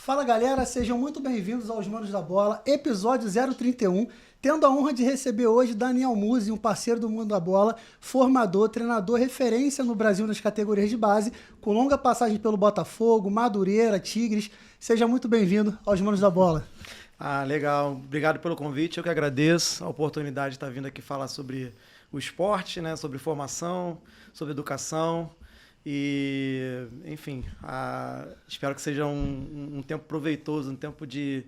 Fala galera, sejam muito bem-vindos aos Manos da Bola, episódio 031, tendo a honra de receber hoje Daniel Musi, um parceiro do Mundo da Bola, formador, treinador, referência no Brasil nas categorias de base, com longa passagem pelo Botafogo, Madureira, Tigres. Seja muito bem-vindo aos Manos da Bola. Legal. Obrigado pelo convite. Eu que agradeço a oportunidade de estar vindo aqui falar sobre o esporte, né? Sobre formação, sobre educação. E, enfim, espero que seja um tempo proveitoso, um tempo de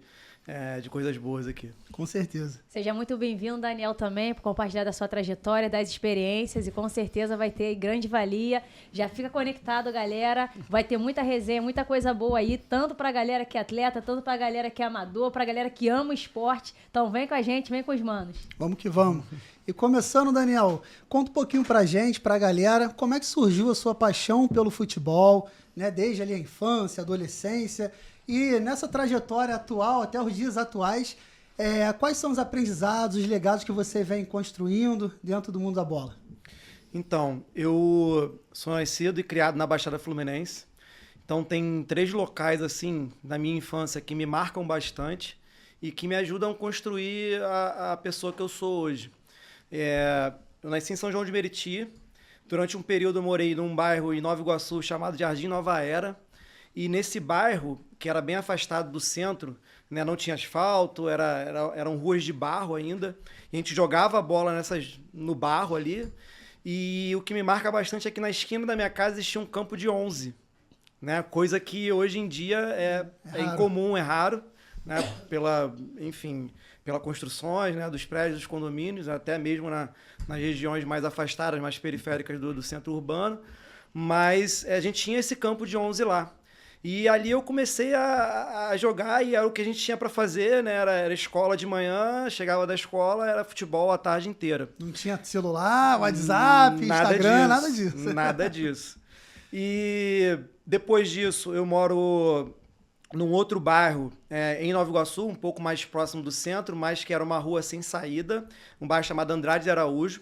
coisas boas aqui. Com certeza. Seja muito bem-vindo, Daniel, também, por compartilhar da sua trajetória, das experiências, e com certeza vai ter grande valia. Já fica conectado, galera. Vai ter muita resenha, muita coisa boa aí, tanto pra galera que é atleta, tanto pra galera que é amador, pra galera que ama o esporte. Então vem com a gente, vem com os manos. Vamos que vamos. E começando, Daniel, conta um pouquinho pra gente, pra galera, como é que surgiu a sua paixão pelo futebol, né? Desde ali a infância, adolescência, e nessa trajetória atual, até os dias atuais, quais são os aprendizados, os legados que você vem construindo dentro do Mundo da Bola? Então, eu sou nascido e criado na Baixada Fluminense. Então tem 3 locais, assim, na minha infância que me marcam bastante e que me ajudam a construir a pessoa que eu sou hoje. Eu nasci em São João de Meriti. Durante um período eu morei num bairro em Nova Iguaçu chamado Jardim Nova Era. E nesse bairro, que era bem afastado do centro, né, não tinha asfalto, eram ruas de barro ainda. E a gente jogava a bola no barro ali. E o que me marca bastante é que na esquina da minha casa existia um campo de 11. Né? Coisa que hoje em dia é incomum, é raro. Né? Pelas construções, né, dos prédios, dos condomínios, até mesmo nas regiões mais afastadas, mais periféricas do centro urbano. Mas a gente tinha esse campo de 11 lá. E ali eu comecei a jogar, e era o que a gente tinha para fazer, né? Era escola de manhã, chegava da escola, era futebol a tarde inteira. Não tinha celular, WhatsApp, Instagram, nada disso. Nada disso. E depois disso eu moro num outro bairro, em Nova Iguaçu, um pouco mais próximo do centro, mas que era uma rua sem saída, um bairro chamado Andrade de Araújo.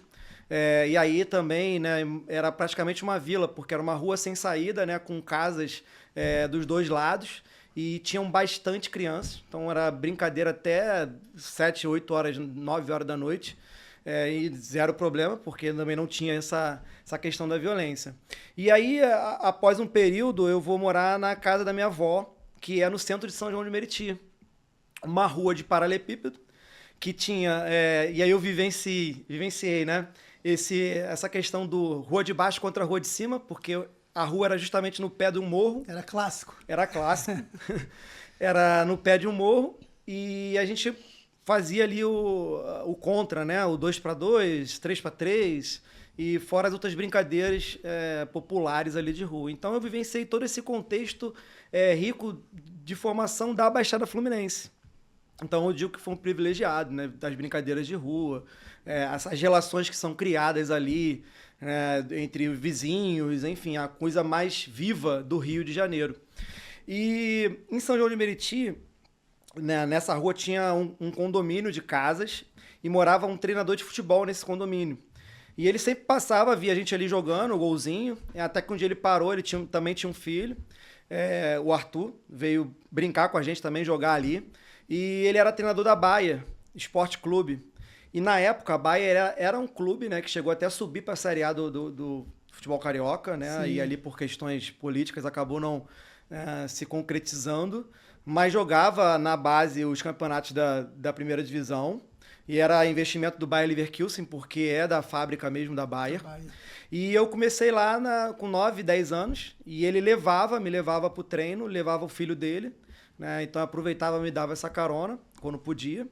E aí também, né, era praticamente uma vila, porque era uma rua sem saída, né, com casas dos dois lados, e tinham bastante crianças, então era brincadeira até 7, 8 horas, 9 horas da noite, e zero problema, porque também não tinha essa questão da violência. E aí, após um período, eu vou morar na casa da minha avó, que é no centro de São João de Meriti, uma rua de paralelepípedo, que tinha, e aí eu vivenciei, né, essa questão do rua de baixo contra a rua de cima, porque a rua era justamente no pé de um morro. Era clássico. Era clássico. Era no pé de um morro, e a gente fazia ali o contra, né, o 2-2, 3-3, e fora as outras brincadeiras populares ali de rua. Então eu vivenciei todo esse contexto rico de formação da Baixada Fluminense. Então eu digo que foi um privilegiado, né, das brincadeiras de rua, essas relações que são criadas ali entre vizinhos, enfim, a coisa mais viva do Rio de Janeiro. E em São João de Meriti, né, nessa rua tinha um condomínio de casas e morava um treinador de futebol nesse condomínio. E ele sempre passava, via a gente ali jogando, o golzinho, até que um dia ele parou, ele também tinha um filho, o Arthur, veio brincar com a gente também, jogar ali. E ele era treinador da Baia Esporte Clube. E na época a Baia era um clube, né, que chegou até a subir para a Série A do futebol carioca, né? Sim. E ali por questões políticas acabou não se concretizando, mas jogava na base os campeonatos da primeira divisão. E era investimento do Bayer Leverkusen, porque é da fábrica mesmo da Bayer. E eu comecei lá com 9, 10 anos, e ele me levava para o treino, levava o filho dele, né? Então eu aproveitava, me dava essa carona quando podia.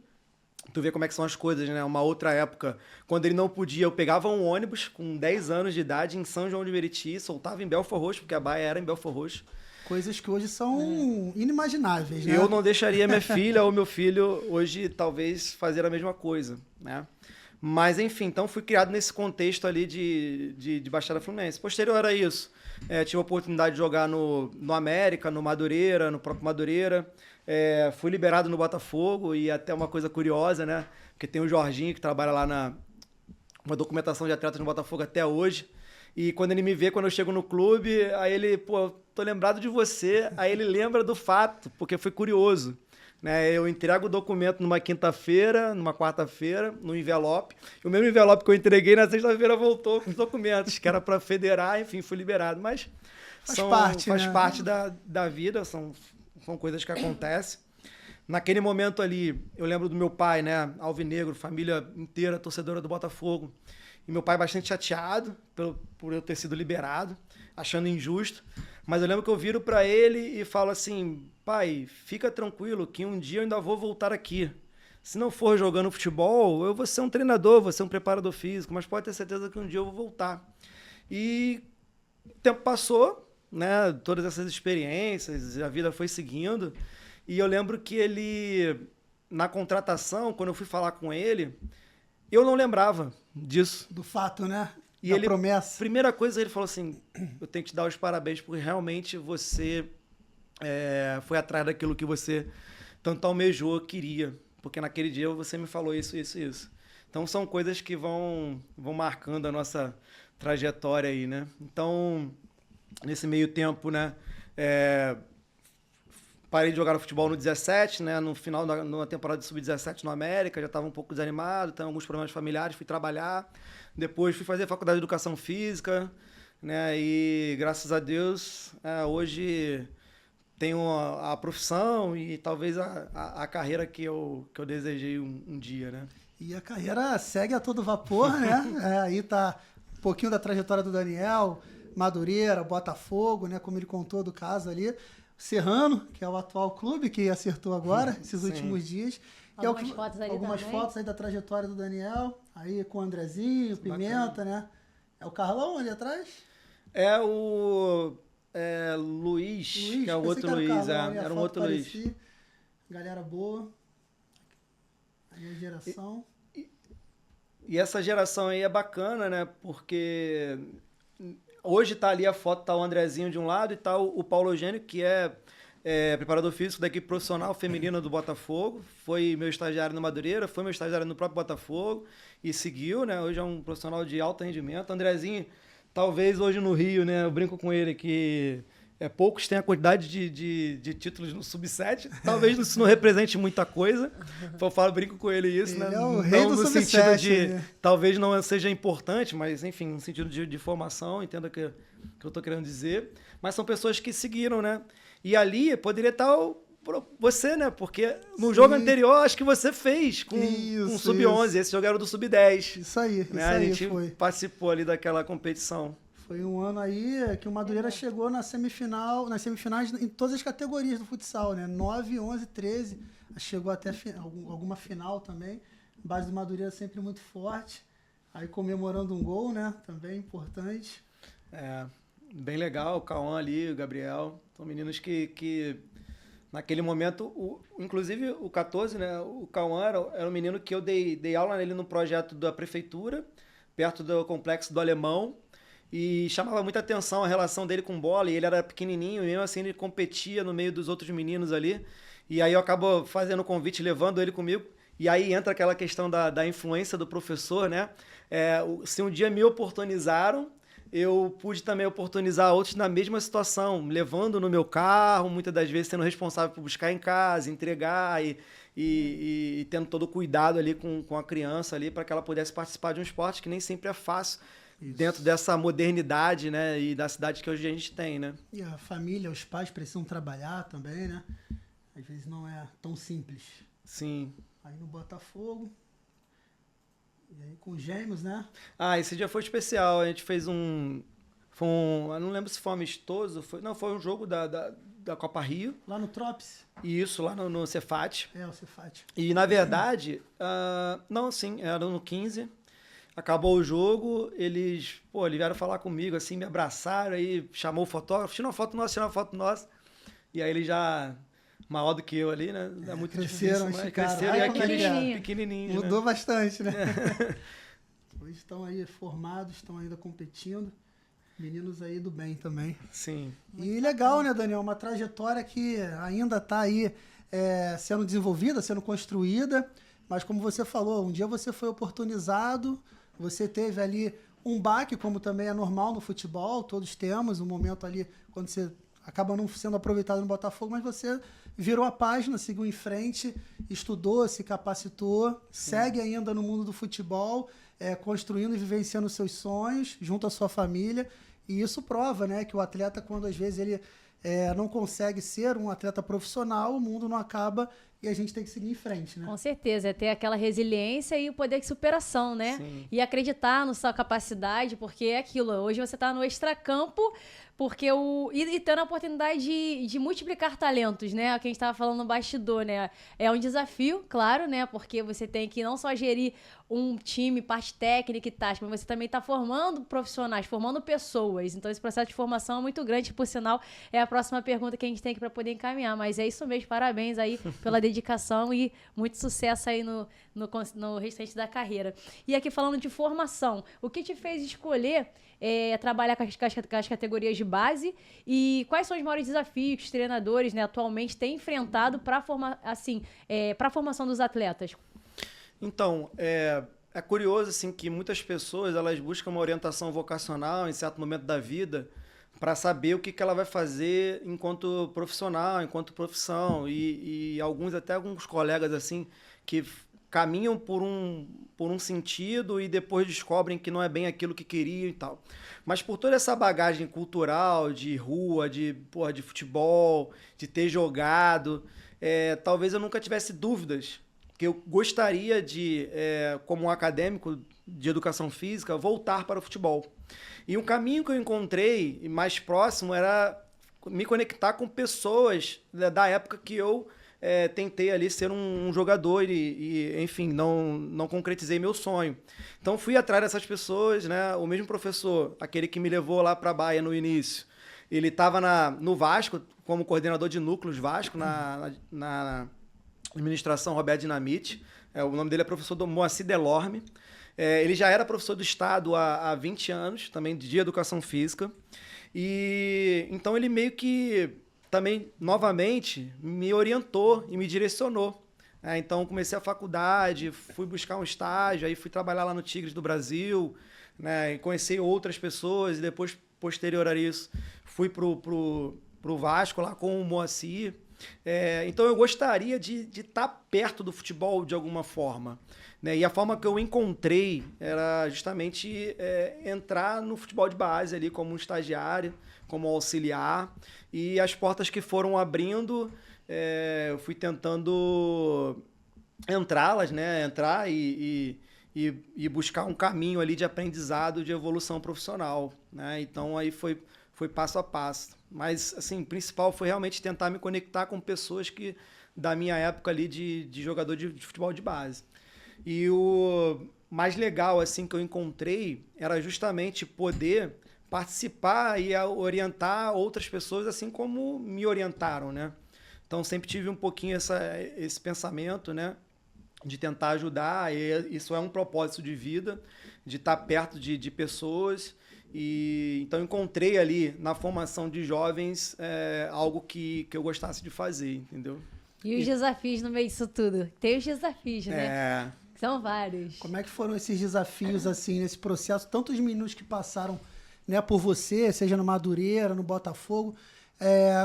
Tu vê como é que são as coisas, né? Uma outra época, quando ele não podia, eu pegava um ônibus com 10 anos de idade em São João de Meriti, soltava em Belford Roxo, porque a Baia era em Belford Roxo. Coisas que hoje são inimagináveis, né? Eu não deixaria minha filha ou meu filho hoje talvez fazer a mesma coisa, né? Mas enfim, então fui criado nesse contexto ali de Baixada Fluminense. Posterior a isso, tive a oportunidade de jogar no América, no Madureira, no próprio Madureira. Fui liberado no Botafogo, e até uma coisa curiosa, né? Porque tem o Jorginho que trabalha lá uma documentação de atletas no Botafogo até hoje. E quando ele me vê, quando eu chego no clube, aí ele, pô, tô lembrado de você. Aí ele lembra do fato, porque foi curioso. Né? Eu entrego o documento numa quinta-feira, numa quarta-feira, no envelope. O mesmo envelope que eu entreguei na sexta-feira voltou com os documentos, que era para federar, enfim, fui liberado. Mas faz parte da vida, são coisas que acontecem. Naquele momento ali, eu lembro do meu pai, né? Alvinegro, família inteira, torcedora do Botafogo. E meu pai bastante chateado por eu ter sido liberado, achando injusto. Mas eu lembro que eu viro para ele e falo assim, pai, fica tranquilo que um dia eu ainda vou voltar aqui. Se não for jogando futebol, eu vou ser um treinador, vou ser um preparador físico, mas pode ter certeza que um dia eu vou voltar. E o tempo passou, né? Todas essas experiências, a vida foi seguindo. E eu lembro que ele, na contratação, quando eu fui falar com ele, eu não lembrava disso. Do fato, né? E da ele, promessa. Primeira coisa, ele falou assim, eu tenho que te dar os parabéns, porque realmente você foi atrás daquilo que você tanto almejou, queria. Porque naquele dia você me falou isso, isso, isso. Então são coisas que vão marcando a nossa trajetória aí, né? Então, nesse meio tempo, né? Parei de jogar no futebol no 17, né? No final da temporada de sub-17 no América, já estava um pouco desanimado, tenho alguns problemas familiares, fui trabalhar. Depois fui fazer faculdade de Educação Física, né? E graças a Deus, hoje tenho a profissão e talvez a carreira que eu desejei um dia, né? E a carreira segue a todo vapor, né? Aí tá um pouquinho da trajetória do Daniel, Madureira, Botafogo, né? Como ele contou do caso ali. Serrano, que é o atual clube que acertou agora, esses últimos dias. Algumas fotos ali algumas também. fotos aí da trajetória do Daniel, aí com o Andrezinho, Pimenta, bacana, né? É o Carlão ali atrás? É o Luiz, que é o outro Luiz. Era um outro Luiz. Galera boa. Aí a geração. E essa geração aí é bacana, né? Porque hoje tá ali a foto, tá o Andrezinho de um lado e tá o Paulo Eugênio, que é preparador físico da equipe profissional feminina do Botafogo. Foi meu estagiário no Madureira, foi meu estagiário no próprio Botafogo e seguiu, né? Hoje é um profissional de alto rendimento. Andrezinho, talvez hoje no Rio, né? Eu brinco com ele que poucos têm a quantidade de títulos no Sub-7. Talvez isso não represente muita coisa. Eu brinco com ele isso, né? Ele é o rei do no Sub-7, sentido de... né? Talvez não seja importante, mas, enfim, no sentido de formação, entenda o que eu estou querendo dizer. Mas são pessoas que seguiram, né? E ali poderia estar você, né? Porque no jogo anterior, acho que você fez com Sub-11. Esse jogo era do Sub-10. Isso aí, né? A gente participou ali daquela competição. Foi um ano aí que o Madureira chegou nas semifinais em todas as categorias do futsal, né? 9, 11, 13. Chegou até alguma final também. A base do Madureira sempre muito forte. Aí comemorando um gol, né? Também importante. Bem legal. O Cauã ali, o Gabriel. São meninos que naquele momento, inclusive o 14, né? O Cauã era um menino que eu dei aula nele no projeto da prefeitura, perto do Complexo do Alemão. E chamava muita atenção a relação dele com bola, e ele era pequenininho, e mesmo assim ele competia no meio dos outros meninos ali. E aí eu acabo fazendo o convite, levando ele comigo, e aí entra aquela questão da influência do professor, né? Se um dia me oportunizaram, eu pude também oportunizar outros na mesma situação, levando no meu carro, muitas das vezes sendo responsável por buscar em casa, entregar e tendo todo o cuidado ali com a criança ali, para que ela pudesse participar de um esporte que nem sempre é fácil. Isso. Dentro dessa modernidade, né, e da cidade que hoje a gente tem, né? E a família, os pais precisam trabalhar também, né? Às vezes não é tão simples. Sim. Aí no Botafogo, e aí com gêmeos, né? Esse dia foi especial, a gente fez eu não lembro se foi amistoso, foi um jogo da Copa Rio. Lá no Trops? Isso, lá no Cefat. O Cefat. E na verdade, era no 15. Acabou o jogo, eles vieram falar comigo, assim, me abraçaram, aí chamou o fotógrafo, tira uma foto nossa. E aí eles já, maior do que eu ali, né? É muito cresceram, difícil, cresceram e aqueles pequenininhos, mudou bastante, né? Hoje estão aí formados, estão ainda competindo. Meninos aí do bem também. Sim. E legal, né, Daniel? Uma trajetória que ainda está aí sendo desenvolvida, sendo construída. Mas como você falou, um dia você foi oportunizado, você teve ali um baque, como também é normal no futebol, todos temos um momento ali quando você acaba não sendo aproveitado no Botafogo, mas você virou a página, seguiu em frente, estudou, se capacitou, segue ainda no mundo do futebol, construindo e vivenciando seus sonhos junto à sua família. E isso prova, né, que o atleta, quando às vezes ele não consegue ser um atleta profissional, o mundo não acaba e a gente tem que seguir em frente, né? Com certeza, é ter aquela resiliência e o poder de superação, né? Sim. E acreditar na sua capacidade, porque é aquilo, hoje você tá no extracampo, porque e tendo a oportunidade de multiplicar talentos, né? O que a gente estava falando no bastidor, né? É um desafio, claro, né? Porque você tem que não só gerir um time, parte técnica e tática, mas você também está formando profissionais, formando pessoas. Então, esse processo de formação é muito grande, por sinal, é a próxima pergunta que a gente tem aqui para poder encaminhar. Mas é isso mesmo, parabéns aí pela dedicação e muito sucesso aí no restante da carreira. E aqui falando de formação, o que te fez escolher trabalhar com as categorias de base e quais são os maiores desafios que os treinadores, né, atualmente têm enfrentado para a formação dos atletas? Então, é curioso assim, que muitas pessoas elas buscam uma orientação vocacional em certo momento da vida para saber o que ela vai fazer enquanto profissional, enquanto profissão. E alguns colegas assim que caminham por um sentido e depois descobrem que não é bem aquilo que queriam e tal. Mas por toda essa bagagem cultural, de rua, de futebol, de ter jogado, talvez eu nunca tivesse dúvidas que eu gostaria de, como um acadêmico de educação física, voltar para o futebol. E um caminho que eu encontrei mais próximo era me conectar com pessoas da época que eu tentei ali ser um jogador e enfim, não concretizei meu sonho. Então fui atrás dessas pessoas, né? O mesmo professor, aquele que me levou lá para a Bahia no início, ele estava no Vasco, como coordenador de núcleos Vasco, na administração Roberto Dinamite. O nome dele é professor Moacir Delorme. Ele já era professor do Estado há 20 anos, também de educação física. E então ele meio que também, novamente, me orientou e me direcionou. Então, comecei a faculdade, fui buscar um estágio, aí fui trabalhar lá no Tigres do Brasil, né, e conheci outras pessoas, e depois, posterior a isso, fui pro Vasco lá com o Moacir. Então, eu gostaria de estar perto do futebol de alguma forma. Né? E a forma que eu encontrei era justamente entrar no futebol de base ali como um estagiário, como auxiliar, e as portas que foram abrindo, eu fui tentando entrar e buscar um caminho ali de aprendizado, de evolução profissional, né? Então aí foi passo a passo. Mas assim, o principal foi realmente tentar me conectar com pessoas que da minha época ali de jogador de futebol de base. E o mais legal assim que eu encontrei era justamente poder participar e orientar outras pessoas assim como me orientaram, né? Então sempre tive um pouquinho esse pensamento, né? De tentar ajudar, e isso é um propósito de vida, de estar perto de pessoas. E então encontrei ali na formação de jovens algo que eu gostasse de fazer, entendeu? E os desafios no meio disso tudo? Tem os desafios, né? São vários. Como é que foram esses desafios, assim, nesse processo? Tantos minutos que passaram, né, por você, seja no Madureira, no Botafogo.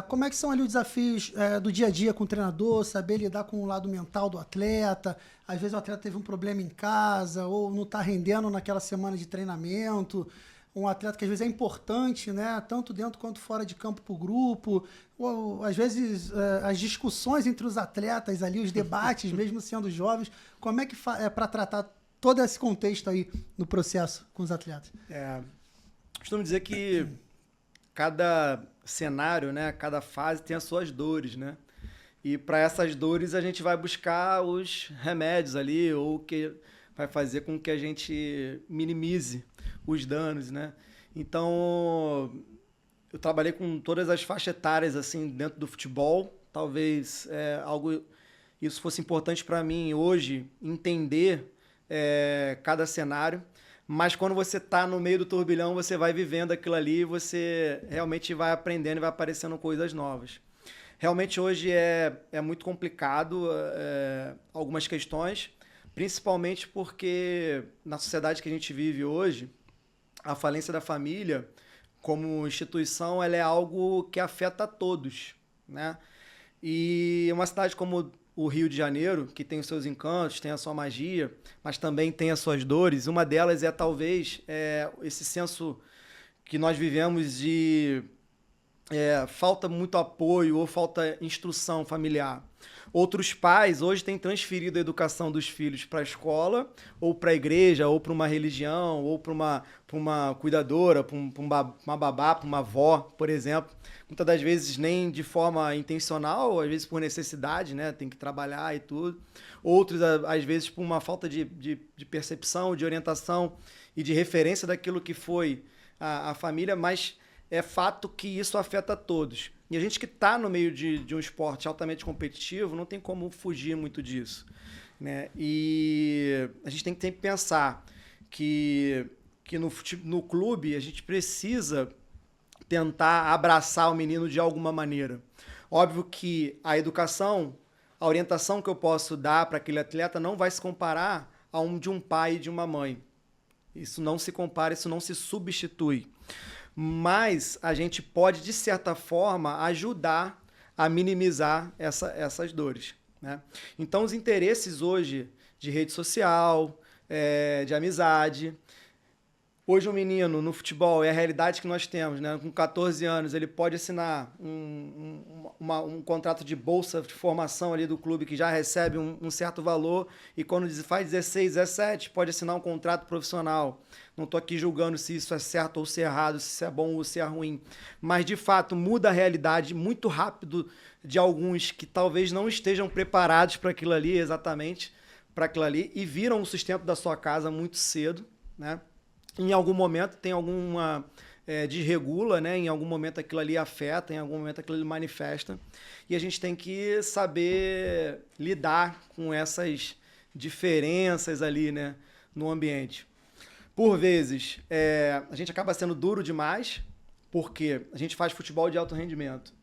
Como é que são ali os desafios do dia a dia com o treinador, saber lidar com o lado mental do atleta? Às vezes o atleta teve um problema em casa ou não está rendendo naquela semana de treinamento. Um atleta que às vezes é importante, né, tanto dentro quanto fora de campo para o grupo. Ou, às vezes as discussões entre os atletas ali, os debates, mesmo sendo jovens. Como é que é para tratar todo esse contexto aí no processo com os atletas? Costumo dizer que cada cenário, né, cada fase tem as suas dores, né? E para essas dores a gente vai buscar os remédios ali, ou que vai fazer com que a gente minimize os danos, né? Então, eu trabalhei com todas as faixas etárias assim dentro do futebol. Talvez isso fosse importante para mim hoje entender cada cenário. Mas quando você está no meio do turbilhão, você vai vivendo aquilo ali, você realmente vai aprendendo e vai aparecendo coisas novas. Realmente hoje é muito complicado algumas questões, principalmente porque na sociedade que a gente vive hoje, a falência da família, como instituição, ela é algo que afeta a todos, né? E uma cidade como o Rio de Janeiro, que tem os seus encantos, tem a sua magia, mas também tem as suas dores, uma delas é talvez esse senso que nós vivemos de falta muito apoio ou falta instrução familiar. Outros pais hoje têm transferido a educação dos filhos para a escola, ou para a igreja, ou para uma religião, ou para uma cuidadora, para uma babá, para uma avó, por exemplo. Muitas das vezes nem de forma intencional, às vezes por necessidade, né? Tem que trabalhar e tudo. Outros, às vezes, por uma falta de percepção, de orientação e de referência daquilo que foi a família, mas é fato que isso afeta todos. E a gente que está no meio de um esporte altamente competitivo não tem como fugir muito disso, né? E a gente tem que sempre pensar que no clube a gente precisa tentar abraçar o menino de alguma maneira. Óbvio que a educação, a orientação que eu posso dar para aquele atleta não vai se comparar a de um pai e de uma mãe. Isso não se compara, isso não se substitui. Mas a gente pode, de certa forma, ajudar a minimizar essas dores, né? Então, os interesses hoje de rede social, de amizade. Hoje o menino no futebol é a realidade que nós temos, né? Com 14 anos ele pode assinar um contrato de bolsa de formação ali do clube que já recebe um certo valor, e quando faz 16, 17 pode assinar um contrato profissional. Não estou aqui julgando se isso é certo ou se é errado, se isso é bom ou se é ruim, mas de fato muda a realidade muito rápido de alguns que talvez não estejam preparados para aquilo ali, exatamente para aquilo ali, e viram o sustento da sua casa muito cedo, né? Em algum momento tem alguma desregula, né? Em algum momento aquilo ali afeta, em algum momento aquilo ali manifesta. E a gente tem que saber lidar com essas diferenças ali, né? No ambiente. Por vezes, a gente acaba sendo duro demais, porque a gente faz futebol de alto rendimento.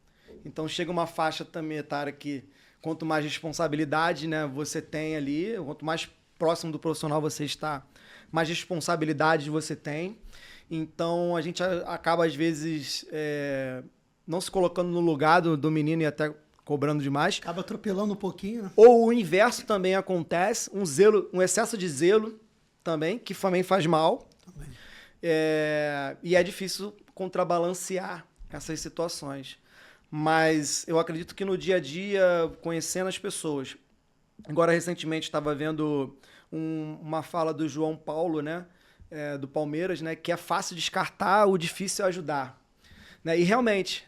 Então chega uma faixa também etária que quanto mais responsabilidade, né, você tem ali, quanto mais próximo do profissional você está, mais responsabilidade você tem. Então a gente acaba às vezes não se colocando no lugar do menino e até cobrando demais. Acaba atropelando um pouquinho, né? Ou o inverso também acontece, um excesso de zelo também, que também faz mal. Também. E é difícil contrabalancear essas situações. Mas eu acredito que no dia a dia, conhecendo as pessoas. Agora, recentemente, estava vendo uma fala do João Paulo, né, do Palmeiras, né, que é fácil descartar, o difícil é ajudar. Né? E realmente,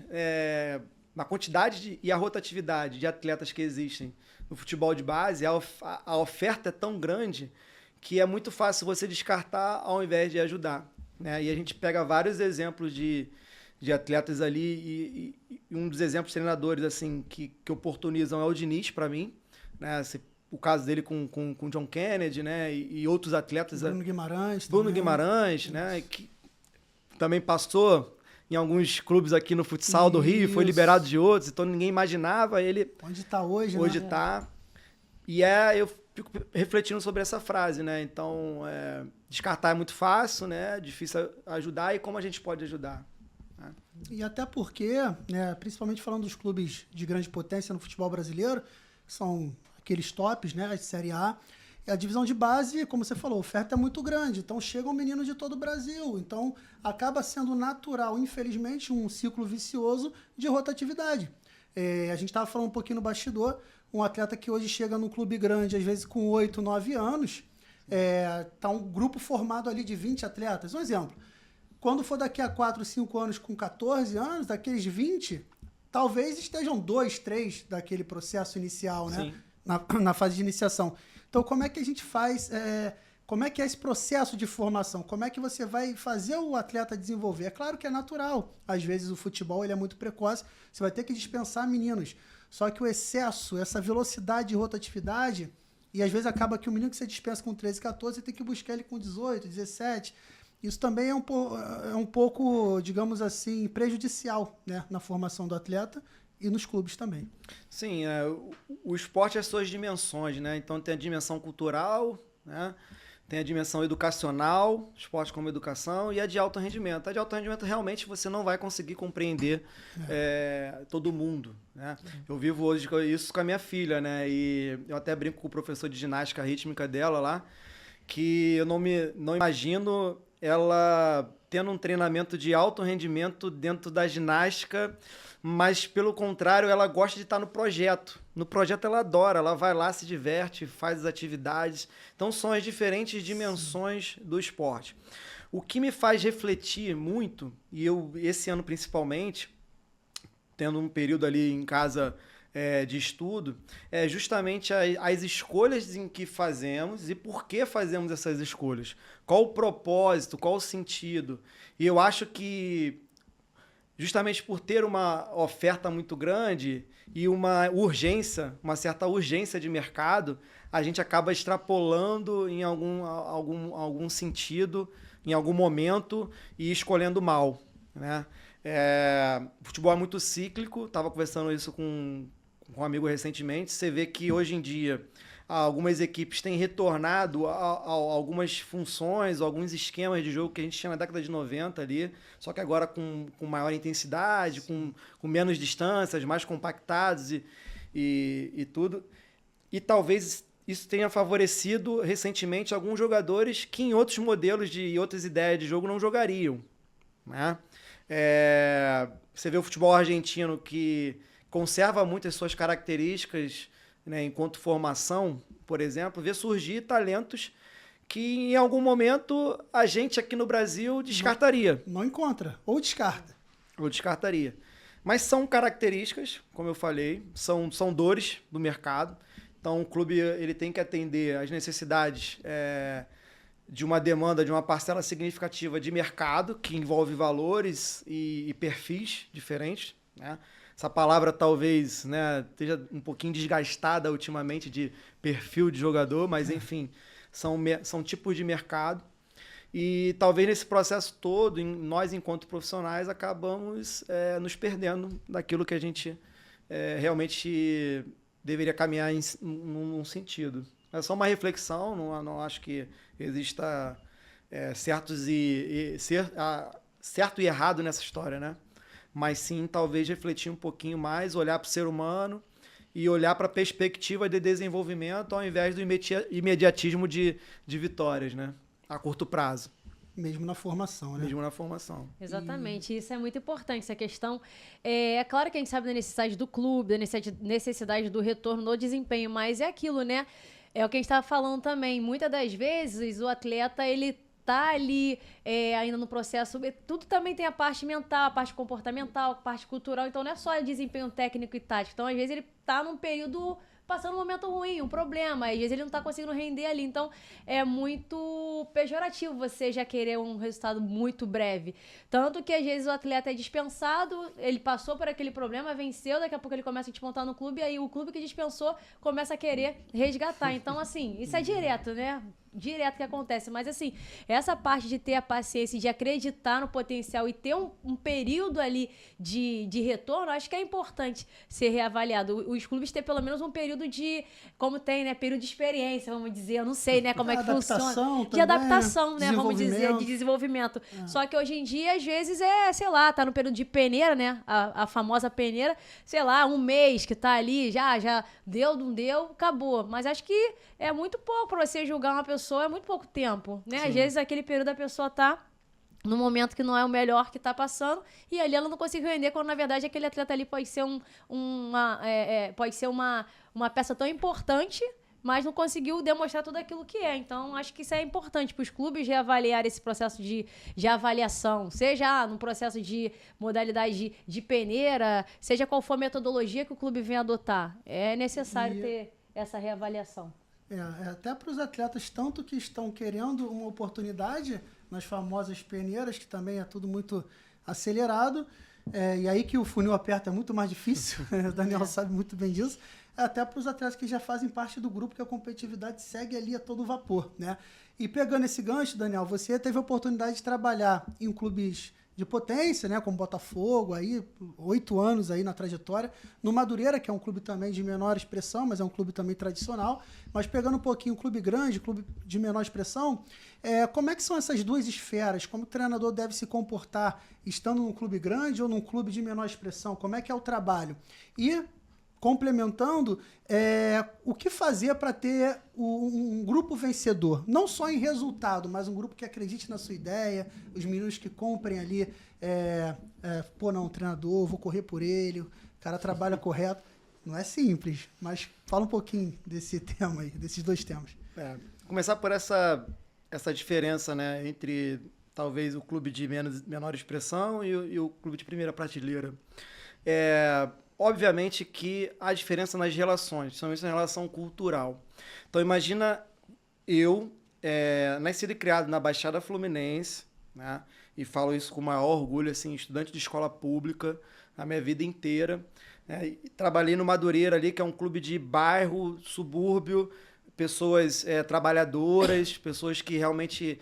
a quantidade e a rotatividade de atletas que existem no futebol de base, a oferta é tão grande que é muito fácil você descartar ao invés de ajudar. Né? E a gente pega vários exemplos de atletas ali, e um dos exemplos de treinadores assim, que oportunizam é o Diniz, para mim. Né? O caso dele com o John Kennedy, né? E outros atletas. Bruno Guimarães. Bruno Guimarães, né? Que também passou em alguns clubes aqui no futsal do Rio, foi liberado de outros, então ninguém imaginava ele. Onde está hoje, né? Hoje está. E eu fico refletindo sobre essa frase, né? Então, descartar é muito fácil, né? Difícil ajudar, e como a gente pode ajudar. Né? E até porque, né, principalmente falando dos clubes de grande potência no futebol brasileiro, que são aqueles tops, né, de Série A, e a divisão de base, como você falou, a oferta é muito grande, então chegam meninos de todo o Brasil, então acaba sendo natural, infelizmente, um ciclo vicioso de rotatividade. A gente estava falando um pouquinho no bastidor, um atleta que hoje chega num clube grande, às vezes com 8, 9 anos, tá um grupo formado ali de 20 atletas. Um exemplo, quando for daqui a 4, 5 anos com 14 anos, daqueles 20, talvez estejam 2, 3 daquele processo inicial, né? Na fase de iniciação. Então, como é que a gente faz, como é que é esse processo de formação? Como é que você vai fazer o atleta desenvolver? É claro que é natural. Às vezes o futebol ele é muito precoce, você vai ter que dispensar meninos. Só que o excesso, essa velocidade de rotatividade, e às vezes acaba que o menino que você dispensa com 13, 14, você tem que buscar ele com 18, 17. Isso também é um pouco, digamos assim, prejudicial, né, na formação do atleta e nos clubes também. Sim, o esporte é suas dimensões, né? Então tem a dimensão cultural, né? tem a dimensão educacional, esporte como educação, e a de alto rendimento. A de alto rendimento realmente você não vai conseguir compreender todo mundo, né? Eu vivo hoje isso com a minha filha, né? E eu até brinco com o professor de ginástica rítmica dela lá, que eu não imagino ela tendo um treinamento de alto rendimento dentro da ginástica, mas pelo contrário, ela gosta de estar no projeto. No projeto ela adora, ela vai lá, se diverte, faz as atividades. Então são as diferentes dimensões do esporte. O que me faz refletir muito, e eu esse ano principalmente, tendo um período ali em casa de estudo, é justamente as escolhas em que fazemos e por que fazemos essas escolhas. Qual o propósito, qual o sentido. E eu acho que justamente por ter uma oferta muito grande e uma certa urgência de mercado, a gente acaba extrapolando em algum sentido, em algum momento, e escolhendo mal, né? O futebol é muito cíclico, estava conversando isso com um amigo recentemente. Você vê que hoje em dia algumas equipes têm retornado a algumas funções, alguns esquemas de jogo que a gente tinha na década de 90 ali, só que agora com maior intensidade, com menos distâncias, mais compactados e tudo. E talvez isso tenha favorecido recentemente alguns jogadores que em outros modelos e outras ideias de jogo não jogariam, né? Você vê o futebol argentino que conserva muito as suas características, né, enquanto formação, por exemplo, vê surgir talentos que em algum momento a gente aqui no Brasil descartaria. Não encontra, ou descarta. Ou descartaria. Mas são características, como eu falei, são dores do mercado. Então o clube ele tem que atender às necessidades de uma demanda, de uma parcela significativa de mercado, que envolve valores e perfis diferentes, né? Essa palavra talvez, né, esteja um pouquinho desgastada ultimamente de perfil de jogador, mas enfim, são tipos de mercado. E talvez nesse processo todo, nós enquanto profissionais acabamos nos perdendo daquilo que a gente realmente deveria caminhar num sentido. É só uma reflexão, não acho que exista certo e errado nessa história, né? Mas sim, talvez refletir um pouquinho mais, olhar para o ser humano e olhar para a perspectiva de desenvolvimento ao invés do imediatismo de vitórias, né? A curto prazo. Mesmo na formação, né? Mesmo na formação. Exatamente, isso é muito importante, essa questão. É claro que a gente sabe da necessidade do clube, da necessidade do retorno no desempenho, mas é aquilo, né? É o que a gente estava falando também. Muitas das vezes o atleta, ele tá ali ainda no processo, tudo também tem a parte mental, a parte comportamental, a parte cultural, então não é só desempenho técnico e tático. Então, às vezes, ele tá num período passando um momento ruim, um problema, às vezes ele não tá conseguindo render ali, então é muito pejorativo você já querer um resultado muito breve. Tanto que às vezes o atleta é dispensado, ele passou por aquele problema, venceu, daqui a pouco ele começa a despontar no clube, e aí o clube que dispensou começa a querer resgatar. Então, assim, isso é direto, né? Direto que acontece, mas assim, essa parte de ter a paciência, de acreditar no potencial e ter um período ali de retorno, acho que é importante ser reavaliado. Os clubes ter pelo menos um período de, como tem, né, período de experiência, vamos dizer, eu não sei, né, como é que funciona. Também, de adaptação, né, vamos dizer, de desenvolvimento. Só que hoje em dia, às vezes, sei lá, tá no período de peneira, né, a famosa peneira, sei lá, um mês que tá ali, já deu, não deu, acabou. Mas acho que é muito pouco para você julgar uma pessoa, é muito pouco tempo, né? Sim. Às vezes aquele período a pessoa tá no momento que não é o melhor que tá passando e ali ela não conseguiu render, quando na verdade aquele atleta ali pode ser uma peça tão importante, mas não conseguiu demonstrar tudo aquilo que é. Então, acho que isso é importante para os clubes reavaliar esse processo de avaliação, seja no processo de modalidade de peneira, seja qual for a metodologia que o clube venha adotar. É necessário ter essa reavaliação. Até para os atletas, tanto que estão querendo uma oportunidade nas famosas peneiras, que também é tudo muito acelerado, e aí que o funil aperta é muito mais difícil, o Daniel sabe muito bem disso, até para os atletas que já fazem parte do grupo, que a competitividade segue ali a todo vapor, né? E pegando esse gancho, Daniel, você teve a oportunidade de trabalhar em clubes de potência, né? Como Botafogo, aí 8 anos aí na trajetória. No Madureira, que é um clube também de menor expressão, mas é um clube também tradicional. Mas pegando um pouquinho clube grande, clube de menor expressão, como é que são essas duas esferas? Como o treinador deve se comportar estando num clube grande ou num clube de menor expressão? Como é que é o trabalho? E, complementando, o que fazer para ter um grupo vencedor? Não só em resultado, mas um grupo que acredite na sua ideia, os meninos que comprem ali, não, treinador, vou correr por ele, o cara trabalha correto. Não é simples, mas fala um pouquinho desse tema aí, desses dois temas. Começar por essa diferença, né, entre talvez o clube de menor expressão e o clube de primeira prateleira. Obviamente que há diferença nas relações, principalmente na relação cultural. Então imagina eu, nascido e criado na Baixada Fluminense, né, e falo isso com o maior orgulho, assim, estudante de escola pública a minha vida inteira. Trabalhei no Madureira ali, que é um clube de bairro, subúrbio, pessoas trabalhadoras, pessoas que realmente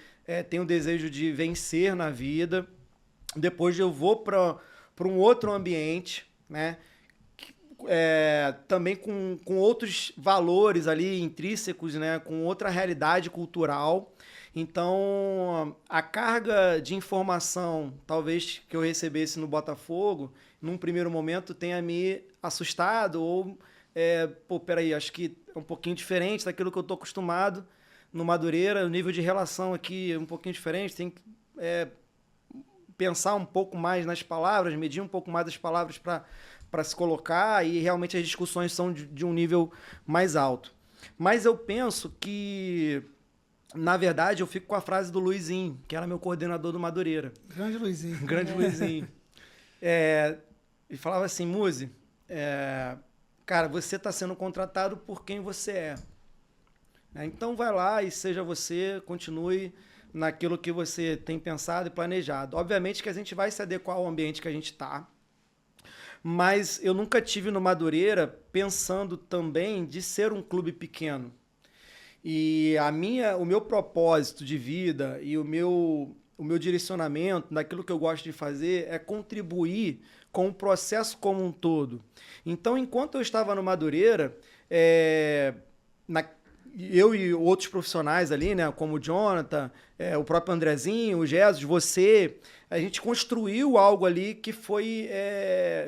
têm o desejo de vencer na vida. Depois eu vou para um outro ambiente, né? Também com outros valores ali intrínsecos, né? Com outra realidade cultural. Então, a carga de informação, talvez, que eu recebesse no Botafogo, num primeiro momento tenha me assustado ou, peraí, acho que é um pouquinho diferente daquilo que eu estou acostumado no Madureira, o nível de relação aqui é um pouquinho diferente, tem que pensar um pouco mais nas palavras, medir um pouco mais as palavras para se colocar, e realmente as discussões são de um nível mais alto. Mas eu penso que, na verdade, eu fico com a frase do Luizinho, que era meu coordenador do Madureira. Grande Luizinho. Grande Luizinho. Ele falava assim, Muzi, cara, você está sendo contratado por quem você é. Então vai lá e seja você, continue naquilo que você tem pensado e planejado. Obviamente que a gente vai se adequar ao ambiente que a gente está, mas eu nunca tive no Madureira pensando também de ser um clube pequeno. E o meu propósito de vida e o meu direcionamento naquilo que eu gosto de fazer é contribuir com o processo como um todo. Então, enquanto eu estava no Madureira, eu e outros profissionais ali, né, como o Jonathan, o próprio Andrezinho, o Jesus, você, a gente construiu algo ali que foi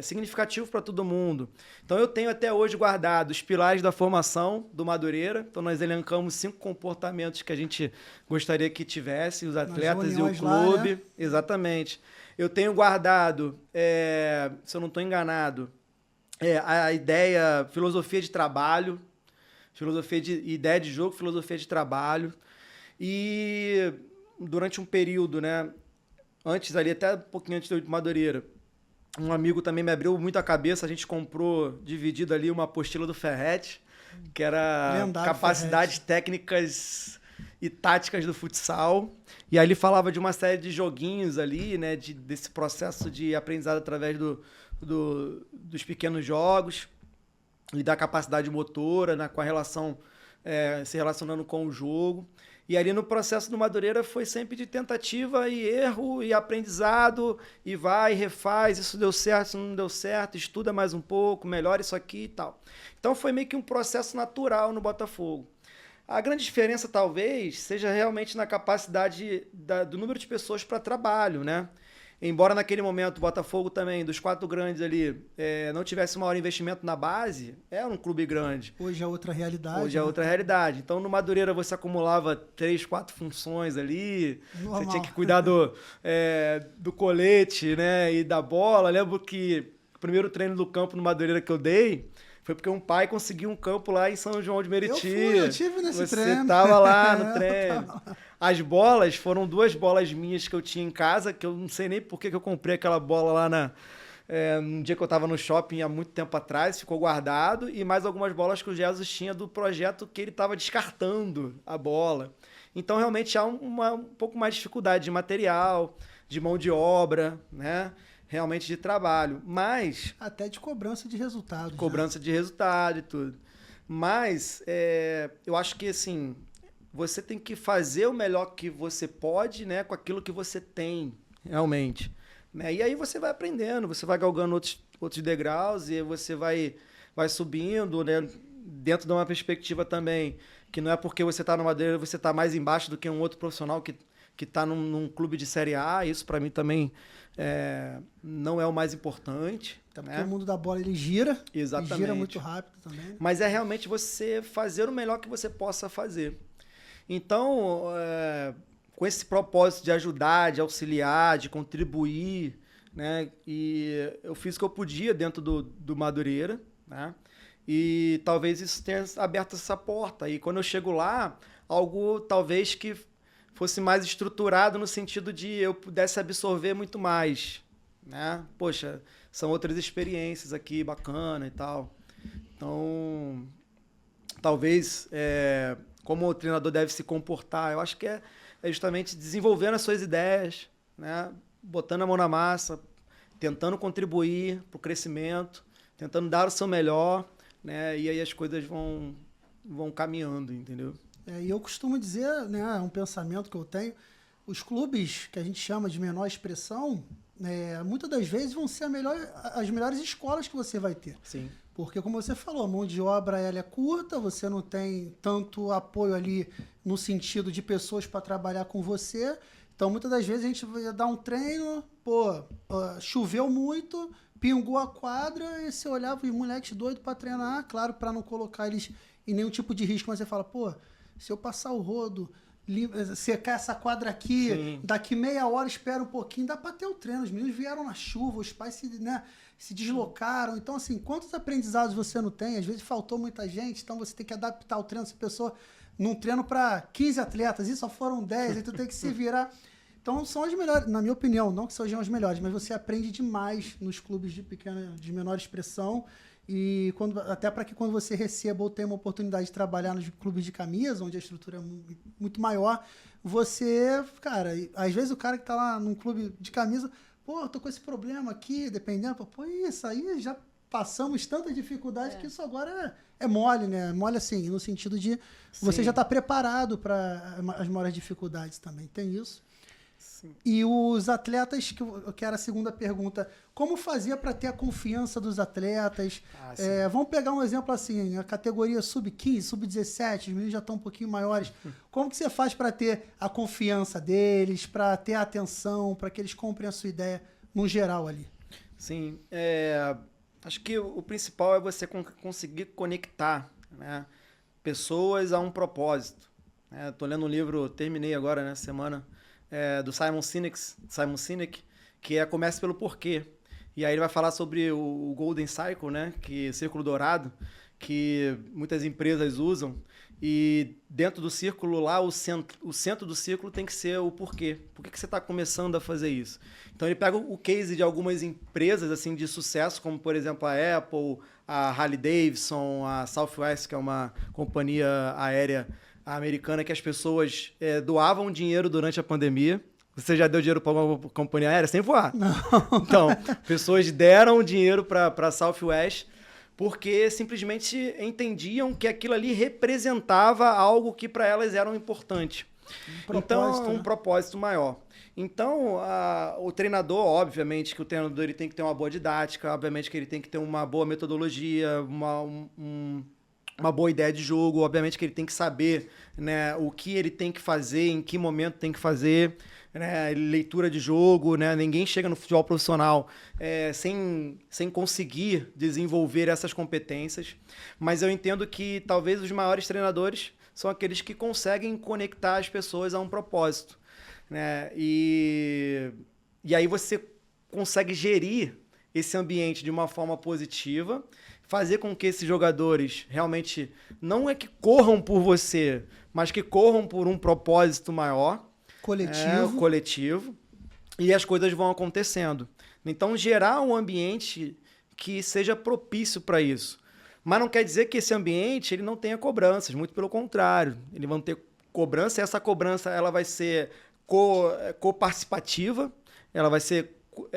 significativo para todo mundo. Então eu tenho até hoje guardado os pilares da formação do Madureira. Então nós elencamos 5 comportamentos que a gente gostaria que tivesse, os atletas e o clube. Lá, né? Exatamente. Eu tenho guardado, se eu não estou enganado, a ideia, filosofia de trabalho, ideia de jogo, filosofia de trabalho. E durante um período, né, antes ali, até um pouquinho antes do Madureira, um amigo também me abriu muito a cabeça, a gente comprou, dividido ali, uma apostila do Ferretti, que era Lendário capacidades Ferretti. Técnicas e táticas do futsal. E aí ele falava de uma série de joguinhos ali, né, desse processo de aprendizado através dos pequenos jogos e da capacidade motora, né, com a relação, se relacionando com o jogo. E ali no processo do Madureira foi sempre de tentativa e erro e aprendizado, e vai, refaz, isso deu certo, isso não deu certo, estuda mais um pouco, melhora isso aqui e tal. Então foi meio que um processo natural no Botafogo. A grande diferença talvez seja realmente na capacidade do número de pessoas para trabalho, né? Embora naquele momento o Botafogo também, dos 4 grandes ali, não tivesse maior investimento na base, era um clube grande. Hoje é outra realidade. Hoje é outra realidade. Então no Madureira você acumulava 3, 4 funções ali. Normal. Você tinha que cuidar do colete, né, e da bola. Eu lembro que o primeiro treino do campo no Madureira que eu dei foi porque um pai conseguiu um campo lá em São João de Meriti. Eu tive nesse treino. Você estava lá no treino. As bolas foram 2 bolas minhas que eu tinha em casa, que eu não sei nem por que eu comprei aquela bola lá num dia que eu estava no shopping há muito tempo atrás, ficou guardado, e mais algumas bolas que o Jesus tinha do projeto que ele estava descartando a bola. Então, realmente, há um pouco mais de dificuldade de material, de mão de obra, né? Realmente de trabalho, mas... Até de cobrança de resultado. Cobrança de resultado e tudo. Mas eu acho que, assim, você tem que fazer o melhor que você pode, né, com aquilo que você tem, realmente. né? E aí você vai aprendendo, você vai galgando outros degraus e você vai subindo, né? Dentro de uma perspectiva também, que não é porque você está no Madureira, você está mais embaixo do que um outro profissional que está num clube de Série A. Isso para mim também não é o mais importante. Até porque o mundo da bola ele gira. Exatamente. E gira muito rápido também. Mas é realmente você fazer o melhor que você possa fazer. Então, com esse propósito de ajudar, de auxiliar, de contribuir, né? E eu fiz o que eu podia dentro do Madureira, né? E talvez isso tenha aberto essa porta. E quando eu chego lá, algo talvez que fosse mais estruturado no sentido de eu pudesse absorver muito mais, né? Poxa, são outras experiências aqui, bacana e tal. Então, talvez, como o treinador deve se comportar, eu acho que é justamente desenvolvendo as suas ideias, né? Botando a mão na massa, tentando contribuir para o crescimento, tentando dar o seu melhor, né? E aí as coisas vão caminhando, entendeu? E eu costumo dizer, né, é um pensamento que eu tenho, os clubes que a gente chama de menor expressão, muitas das vezes vão ser as melhores escolas que você vai ter. Sim. Porque, como você falou, a mão de obra ela é curta, você não tem tanto apoio ali no sentido de pessoas para trabalhar com você. Então, muitas das vezes a gente vai dar um treino, choveu muito, pingou a quadra e você olhava os moleques doidos para treinar, claro, para não colocar eles em nenhum tipo de risco, mas você fala, se eu passar o rodo, secar essa quadra aqui, sim, daqui meia hora espera um pouquinho, dá para ter o treino. Os meninos vieram na chuva, os pais se deslocaram. Então, assim, quantos aprendizados você não tem? Às vezes faltou muita gente, então você tem que adaptar o treino. Se a pessoa num treino para 15 atletas e só foram 10, aí tu tem que se virar. Então, são as melhores, na minha opinião, não que sejam as melhores, mas você aprende demais nos clubes de menor expressão. E até para que quando você receba ou tenha uma oportunidade de trabalhar nos clubes de camisa, onde a estrutura é muito maior, você, cara, às vezes o cara que tá lá num clube de camisa, tô com esse problema aqui, dependendo, isso aí já passamos tanta dificuldade que isso agora é mole, né? Mole assim, no sentido de você já tá preparado para as maiores dificuldades também, tem isso. Sim. E os atletas, que era a segunda pergunta, como fazia para ter a confiança dos atletas? Vamos pegar um exemplo assim, a categoria sub-15, sub-17, os meninos já estão um pouquinho maiores. Como que você faz para ter a confiança deles, para ter a atenção, para que eles comprem a sua ideia no geral ali? Sim, acho que o principal é você conseguir conectar, né, pessoas a um propósito. Estou lendo um livro, terminei agora, né, semana, do Simon Sinek, que Comece pelo Porquê. E aí ele vai falar sobre o Golden Cycle, né? Que círculo dourado, que muitas empresas usam. E dentro do círculo lá, o centro do círculo tem que ser o porquê. Por que você está começando a fazer isso? Então ele pega o case de algumas empresas assim, de sucesso, como por exemplo a Apple, a Harley Davidson, a Southwest, que é uma companhia aérea americana que as pessoas doavam dinheiro durante a pandemia. Você já deu dinheiro para uma companhia aérea sem voar? Não. Então, pessoas deram dinheiro para a Southwest porque simplesmente entendiam que aquilo ali representava algo que para elas era importante. Um propósito maior. Então, o treinador, obviamente, que o treinador ele tem que ter uma boa didática, obviamente que ele tem que ter uma boa metodologia, uma boa ideia de jogo, obviamente que ele tem que saber, né, o que ele tem que fazer, em que momento tem que fazer, né, leitura de jogo, né, ninguém chega no futebol profissional sem conseguir desenvolver essas competências, mas eu entendo que talvez os maiores treinadores são aqueles que conseguem conectar as pessoas a um propósito, né, e aí você consegue gerir esse ambiente de uma forma positiva, fazer com que esses jogadores realmente não é que corram por você, mas que corram por um propósito maior. Coletivo. E as coisas vão acontecendo. Então, gerar um ambiente que seja propício para isso. Mas não quer dizer que esse ambiente ele não tenha cobranças, muito pelo contrário. Eles vão ter cobrança e essa cobrança ela vai ser coparticipativa, ela vai ser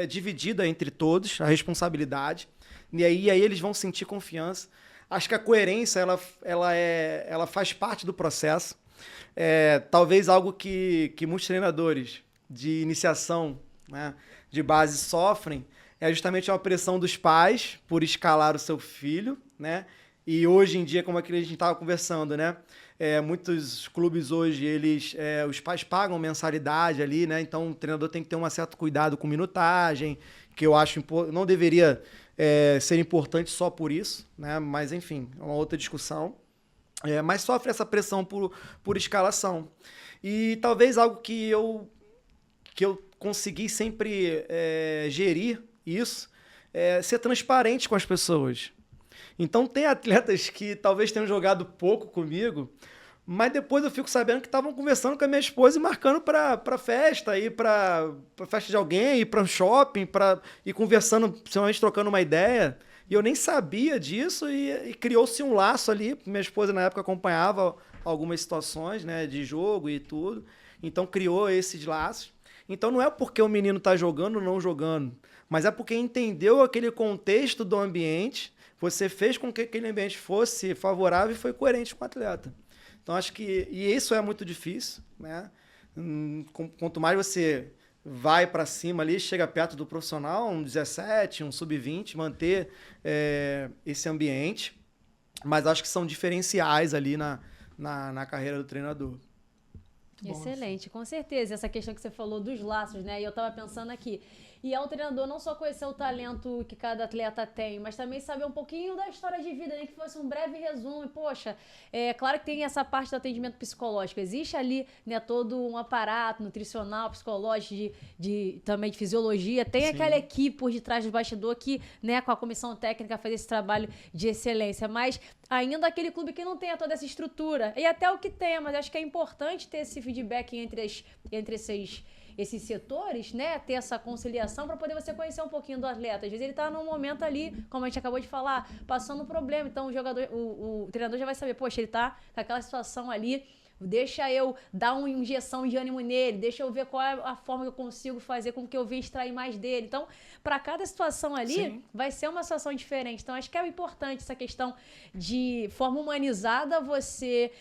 dividida entre todos, a responsabilidade. E aí eles vão sentir confiança. Acho que a coerência ela faz parte do processo. Talvez algo que muitos treinadores de iniciação, né, de base sofrem é justamente uma pressão dos pais por escalar o seu filho, né? E hoje em dia, como a gente estava conversando, né? Muitos clubes hoje, os pais pagam mensalidade ali, né? Então o treinador tem que ter um certo cuidado com minutagem, que eu acho não deveria ser importante só por isso, né? Mas enfim, é uma outra discussão. Mas sofre essa pressão por escalação. E talvez algo que eu consegui sempre gerir isso, ser transparente com as pessoas. Então tem atletas que talvez tenham jogado pouco comigo, mas depois eu fico sabendo que estavam conversando com a minha esposa e marcando para festa, ir para festa de alguém, ir para um shopping, ir conversando, principalmente trocando uma ideia. E eu nem sabia disso e criou-se um laço ali. Minha esposa na época acompanhava algumas situações, né, de jogo e tudo. Então criou esses laços. Então não é porque o menino está jogando ou não jogando, mas é porque entendeu aquele contexto do ambiente, você fez com que aquele ambiente fosse favorável e foi coerente com o atleta. Então acho que isso é muito difícil, né? Quanto mais você vai para cima ali, chega perto do profissional, um 17, um sub-20, manter esse ambiente, mas acho que são diferenciais ali na carreira do treinador. Excelente, com certeza. Essa questão que você falou dos laços, né? E eu tava pensando aqui. E ao treinador não só conhecer o talento que cada atleta tem, mas também saber um pouquinho da história de vida, né? Que fosse um breve resumo. E, poxa, claro que tem essa parte do atendimento psicológico. Existe ali, né, todo um aparato nutricional, psicológico, também de fisiologia. Tem Sim. aquela equipe por detrás do bastidor que, né, com a comissão técnica faz esse trabalho de excelência. Mas ainda aquele clube que não tenha toda essa estrutura. E até o que tenha, mas acho que é importante ter esse feedback entre esses setores, né, ter essa conciliação para poder você conhecer um pouquinho do atleta. Às vezes ele tá num momento ali, como a gente acabou de falar, passando um problema. Então o treinador já vai saber, poxa, ele tá com aquela situação ali, deixa eu dar uma injeção de ânimo nele, deixa eu ver qual é a forma que eu consigo fazer com que eu venha extrair mais dele. Então, para cada situação ali, sim, vai ser uma situação diferente. Então, acho que é importante essa questão de forma humanizada você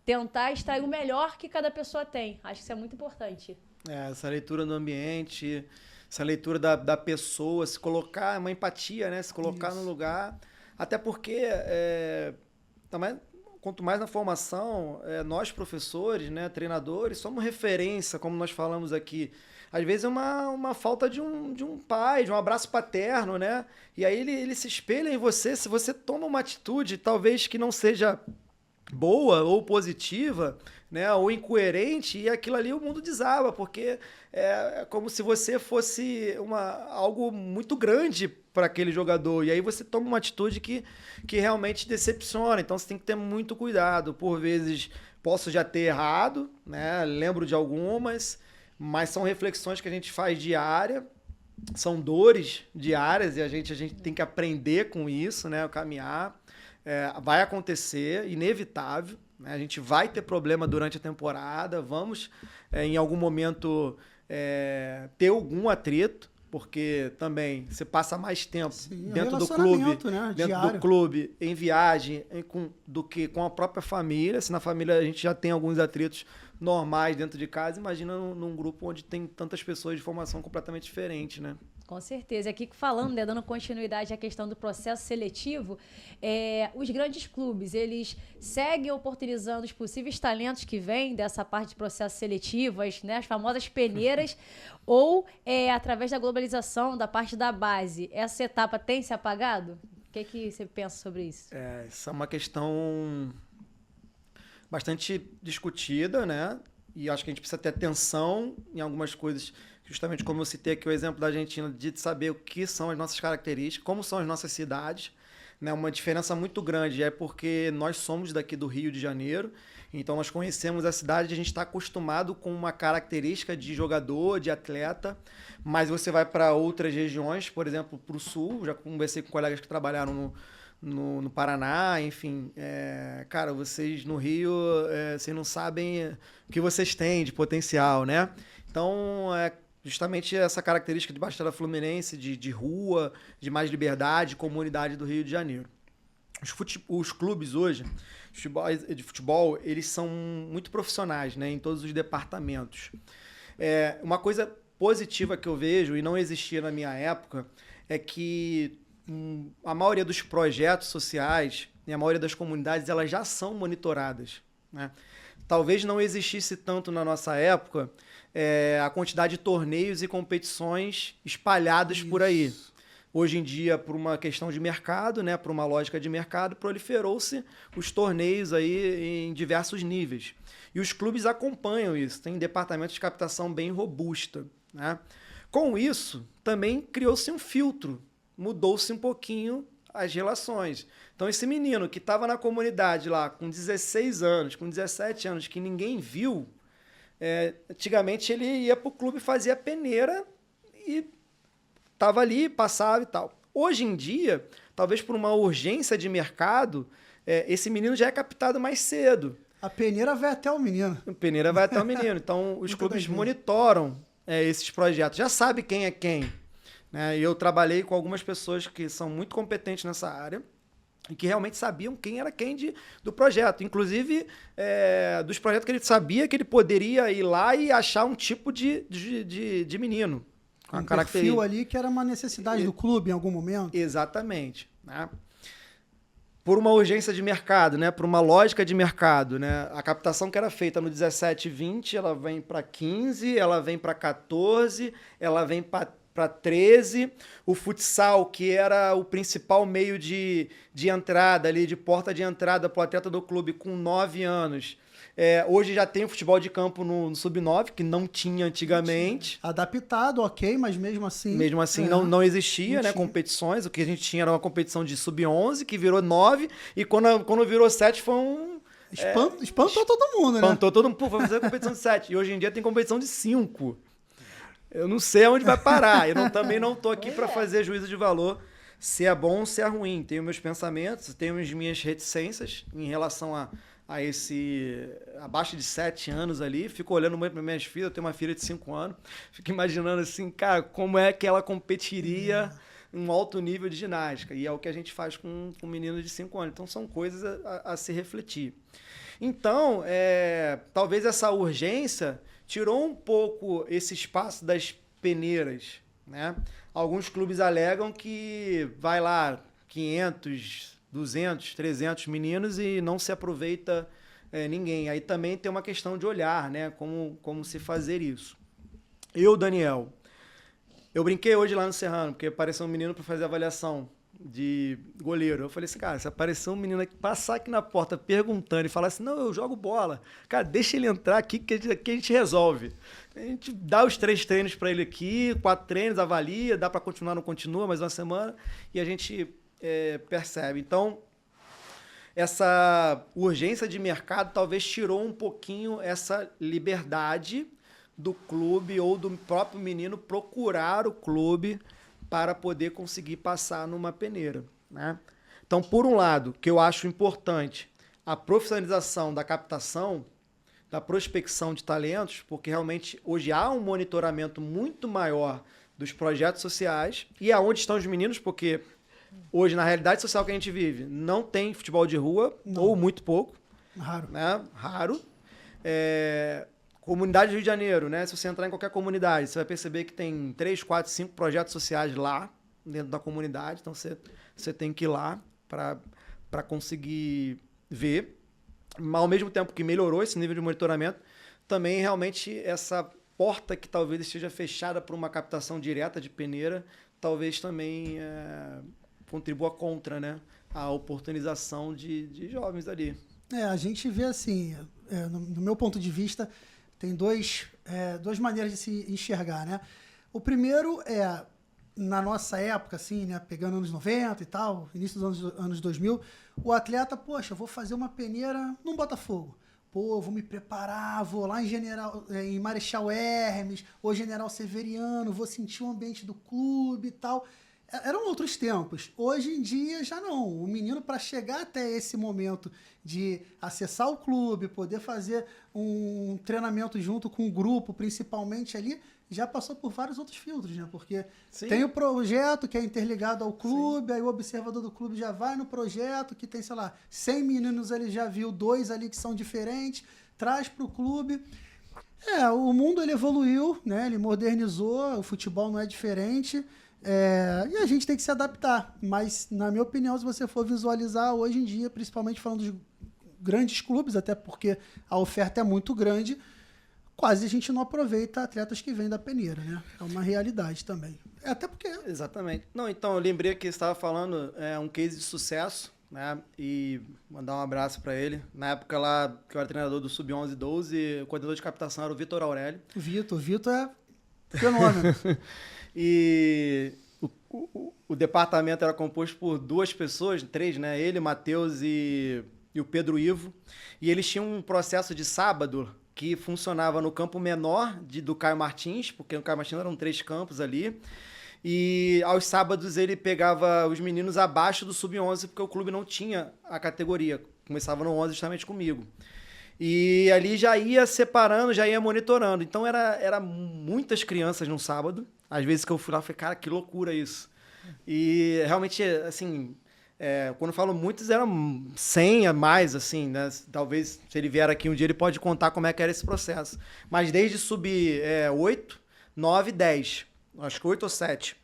tentar extrair o melhor que cada pessoa tem. Acho que isso é muito importante. Essa leitura do ambiente, essa leitura da pessoa, se colocar, uma empatia, né? Se colocar no lugar. Até porque, também, quanto mais na formação, nós professores, né, treinadores, somos referência, como nós falamos aqui. Às vezes é uma falta de um pai, de um abraço paterno, né? E aí ele se espelha em você. Se você toma uma atitude, talvez que não seja boa ou positiva, né, ou incoerente, e aquilo ali o mundo desaba, porque é como se você fosse algo muito grande para aquele jogador, e aí você toma uma atitude que realmente decepciona. Então você tem que ter muito cuidado. Por vezes posso já ter errado, né, lembro de algumas, mas são reflexões que a gente faz diária, são dores diárias, e a gente tem que aprender com isso, né, caminhar. Vai acontecer, inevitável, né? A gente vai ter problema durante a temporada, vamos em algum momento ter algum atrito, porque também você passa mais tempo dentro do clube, né? Do clube, em viagem, do que com a própria família. Se na família a gente já tem alguns atritos normais dentro de casa, imagina num grupo onde tem tantas pessoas de formação completamente diferente, né? Com certeza. Aqui falando, né, dando continuidade à questão do processo seletivo, os grandes clubes, eles seguem oportunizando os possíveis talentos que vêm dessa parte de processo seletivo, as famosas peneiras, ou através da globalização, da parte da base. Essa etapa tem se apagado? O que você pensa sobre isso? Essa é uma questão bastante discutida, né? E acho que a gente precisa ter atenção em algumas coisas, justamente como eu citei aqui o exemplo da Argentina, de saber o que são as nossas características, como são as nossas cidades, né? Uma diferença muito grande é porque nós somos daqui do Rio de Janeiro, então nós conhecemos a cidade, a gente está acostumado com uma característica de jogador, de atleta, mas você vai para outras regiões, por exemplo, para o Sul, já conversei com colegas que trabalharam no Paraná, enfim, cara, vocês no Rio, vocês não sabem o que vocês têm de potencial, né? Então, justamente essa característica de Baixada Fluminense, de rua, de mais liberdade, comunidade do Rio de Janeiro. Os clubes hoje de futebol, eles são muito profissionais, né, em todos os departamentos. Uma coisa positiva que eu vejo, e não existia na minha época, é que a maioria dos projetos sociais e a maioria das comunidades, elas já são monitoradas, né? Talvez não existisse tanto na nossa época a quantidade de torneios e competições espalhadas por aí. Hoje em dia, por uma questão de mercado, né, por uma lógica de mercado, proliferou-se os torneios aí em diversos níveis. E os clubes acompanham isso, tem departamento de captação bem robusta, né? Com isso, também criou-se um filtro, mudou-se um pouquinho as relações. Então, esse menino que estava na comunidade lá com 16 anos, com 17 anos, que ninguém viu, antigamente ele ia para o clube e fazia peneira e estava ali, passava e tal. Hoje em dia, talvez por uma urgência de mercado, esse menino já é captado mais cedo. A peneira vai até o menino. A peneira vai até o menino. Então, os clubes monitoram esses projetos, já sabe quem é quem, né? E eu trabalhei com algumas pessoas que são muito competentes nessa área e que realmente sabiam quem era quem do projeto. Inclusive, dos projetos que ele sabia que ele poderia ir lá e achar um tipo de menino. Um perfil ali que era uma necessidade do clube em algum momento. Exatamente, né? Por uma urgência de mercado, né? Por uma lógica de mercado, né? A captação que era feita no 17 e 20, ela vem para 15, ela vem para 14, ela vem para 13. O futsal, que era o principal meio de entrada ali, de porta de entrada para o atleta do clube com 9 anos. Hoje já tem o futebol de campo no Sub-9, que não tinha antigamente. Adaptado, ok, mas mesmo assim... Mesmo assim, não existia, né, competições. O que a gente tinha era uma competição de Sub-11, que virou 9, e quando virou 7 foi um... Espantou todo mundo, né? Espantou todo mundo. Pô, vai fazer a competição de 7. E hoje em dia tem competição de 5. Eu não sei aonde vai parar. Eu também não tô aqui para fazer juízo de valor, se é bom ou se é ruim. Tenho meus pensamentos, tenho as minhas reticências em relação a esse abaixo de 7 anos ali, fico olhando muito para minhas filhas, eu tenho uma filha de 5 anos, fico imaginando assim, cara, como é que ela competiria em um alto nível de ginástica, e é o que a gente faz com um menino de 5 anos, então são coisas a se refletir. Então, talvez essa urgência tirou um pouco esse espaço das peneiras, né? Alguns clubes alegam que vai lá 500, 200, 300 meninos e não se aproveita ninguém. Aí também tem uma questão de olhar, né? Como se fazer isso. Daniel, eu brinquei hoje lá no Serrano, porque apareceu um menino para fazer avaliação de goleiro. Eu falei assim, cara, se aparecer um menino aqui, passar aqui na porta perguntando e falar assim, não, eu jogo bola. Cara, deixa ele entrar aqui que a gente resolve. A gente dá os 3 treinos para ele aqui, 4 treinos, avalia, dá para continuar, não continua, mais uma semana, e a gente... percebe. Então, essa urgência de mercado talvez tirou um pouquinho essa liberdade do clube ou do próprio menino procurar o clube para poder conseguir passar numa peneira, né? Então, por um lado, que eu acho importante, a profissionalização da captação, da prospecção de talentos, porque realmente hoje há um monitoramento muito maior dos projetos sociais e aonde estão os meninos, porque hoje, na realidade social que a gente vive, não tem futebol de rua, ou muito pouco. Raro. Né? Raro. Comunidade do Rio de Janeiro, né? Se você entrar em qualquer comunidade, você vai perceber que tem 3, 4, 5 projetos sociais lá, dentro da comunidade. Então, você tem que ir lá para conseguir ver. Mas, ao mesmo tempo que melhorou esse nível de monitoramento, também realmente essa porta que talvez esteja fechada para uma captação direta de peneira, talvez também... contribua contra, né, a oportunização de jovens ali. A gente vê assim, no meu ponto de vista, tem duas maneiras de se enxergar, né? O primeiro na nossa época, assim, né, pegando anos 90 e tal, início dos anos 2000, o atleta, poxa, vou fazer uma peneira no Botafogo. Pô, vou me preparar, vou lá em Marechal Hermes, ou General Severiano, vou sentir o ambiente do clube e tal. Eram outros tempos. Hoje em dia já não. O menino, para chegar até esse momento de acessar o clube, poder fazer um treinamento junto com o grupo, principalmente ali, já passou por vários outros filtros, né? Porque tem o projeto que é interligado ao clube, aí o observador do clube já vai no projeto, que tem, sei lá, 100 meninos, ele já viu 2 ali que são diferentes, traz para o clube. O mundo ele evoluiu, né? Ele modernizou, o futebol não é diferente. E a gente tem que se adaptar. Mas, na minha opinião, se você for visualizar hoje em dia, principalmente falando dos grandes clubes, até porque a oferta é muito grande, quase a gente não aproveita atletas que vêm da peneira, né? É uma realidade também. Até porque... Exatamente. Não, então, eu lembrei que você estava falando um case de sucesso, né? E mandar um abraço para ele. Na época lá, que eu era treinador do Sub-11 e 12, o coordenador de captação era o Vitor Aurélio. Vitor é fenômeno. E o departamento era composto por 2 pessoas, 3, né? Ele, Matheus e o Pedro Ivo. E eles tinham um processo de sábado que funcionava no campo menor do Caio Martins, porque no Caio Martins eram 3 campos ali. E aos sábados ele pegava os meninos abaixo do Sub-11, porque o clube não tinha a categoria. Começava no 11 justamente comigo. E ali já ia separando, já ia monitorando. Então era muitas crianças num sábado. Às vezes que eu fui lá, eu falei, cara, que loucura isso. E realmente, assim, quando eu falo muitos, eram 100 a mais, assim, né? Talvez, se ele vier aqui um dia, ele pode contar como é que era esse processo. Mas desde subir 8, 9, 10. Acho que 8 ou 7.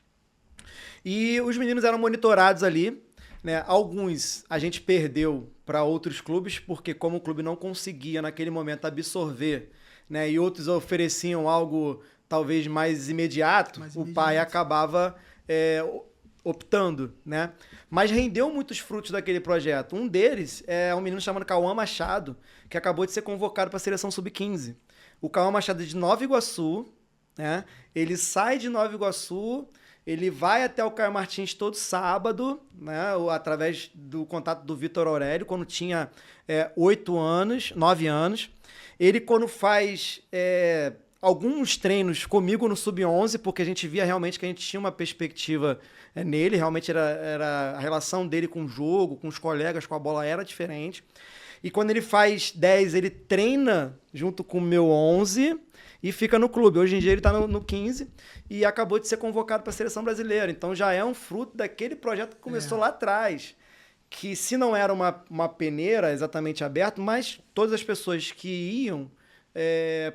E os meninos eram monitorados ali, né? Alguns a gente perdeu para outros clubes, porque como o clube não conseguia, naquele momento, absorver, né? E outros ofereciam algo talvez mais imediato, o pai acabava optando, né? Mas rendeu muitos frutos daquele projeto. Um deles é um menino chamado Cauã Machado, que acabou de ser convocado para a seleção Sub-15. O Cauã Machado é de Nova Iguaçu, né? Ele sai de Nova Iguaçu, ele vai até o Caio Martins todo sábado, né? Através do contato do Vitor Aurélio, quando tinha 9 anos. Ele, quando faz alguns treinos comigo no Sub-11, porque a gente via realmente que a gente tinha uma perspectiva nele, realmente era a relação dele com o jogo, com os colegas, com a bola era diferente. E quando ele faz 10, ele treina junto com o meu 11 e fica no clube. Hoje em dia ele está no 15 e acabou de ser convocado para a seleção brasileira. Então já é um fruto daquele projeto que começou lá atrás. Que se não era uma peneira exatamente aberta, mas todas as pessoas que iam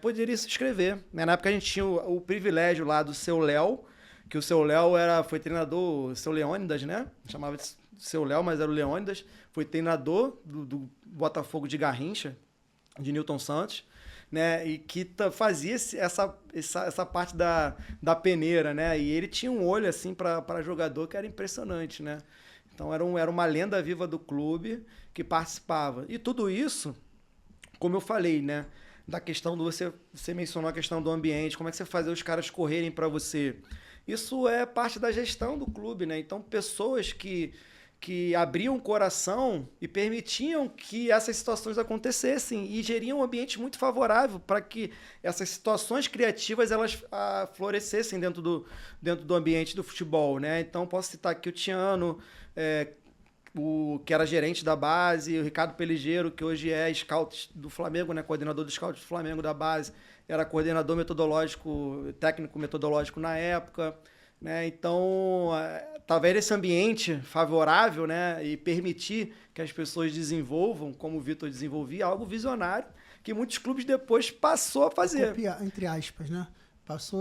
poderiam se inscrever. Na época a gente tinha o privilégio lá do Seu Léo, que o Seu Léo foi treinador, o Seu Leônidas, né? Chamava de Seu Léo, mas era o Leônidas. Foi treinador do Botafogo de Garrincha, de Newton Santos, né? E que fazia essa parte da peneira, né? E ele tinha um olho assim para jogador que era impressionante, né? Então era uma lenda viva do clube que participava. E tudo isso, como eu falei, né? Da questão do você mencionou a questão do ambiente, como é que você fazia os caras correrem para você. Isso é parte da gestão do clube, né? Então, pessoas que abriam o coração e permitiam que essas situações acontecessem e geriam um ambiente muito favorável para que essas situações criativas elas florescessem dentro do ambiente do futebol, né? Então, posso citar aqui o Tiano, que era gerente da base, o Ricardo Peligeiro, que hoje é scout do Flamengo, né? Coordenador do scout do Flamengo da base, era coordenador metodológico, técnico metodológico na época, né? Então, talvez esse ambiente favorável, né? E permitir que as pessoas desenvolvam, como o Vitor desenvolvia, algo visionário, que muitos clubes depois passou a fazer. Copiar, entre aspas, né?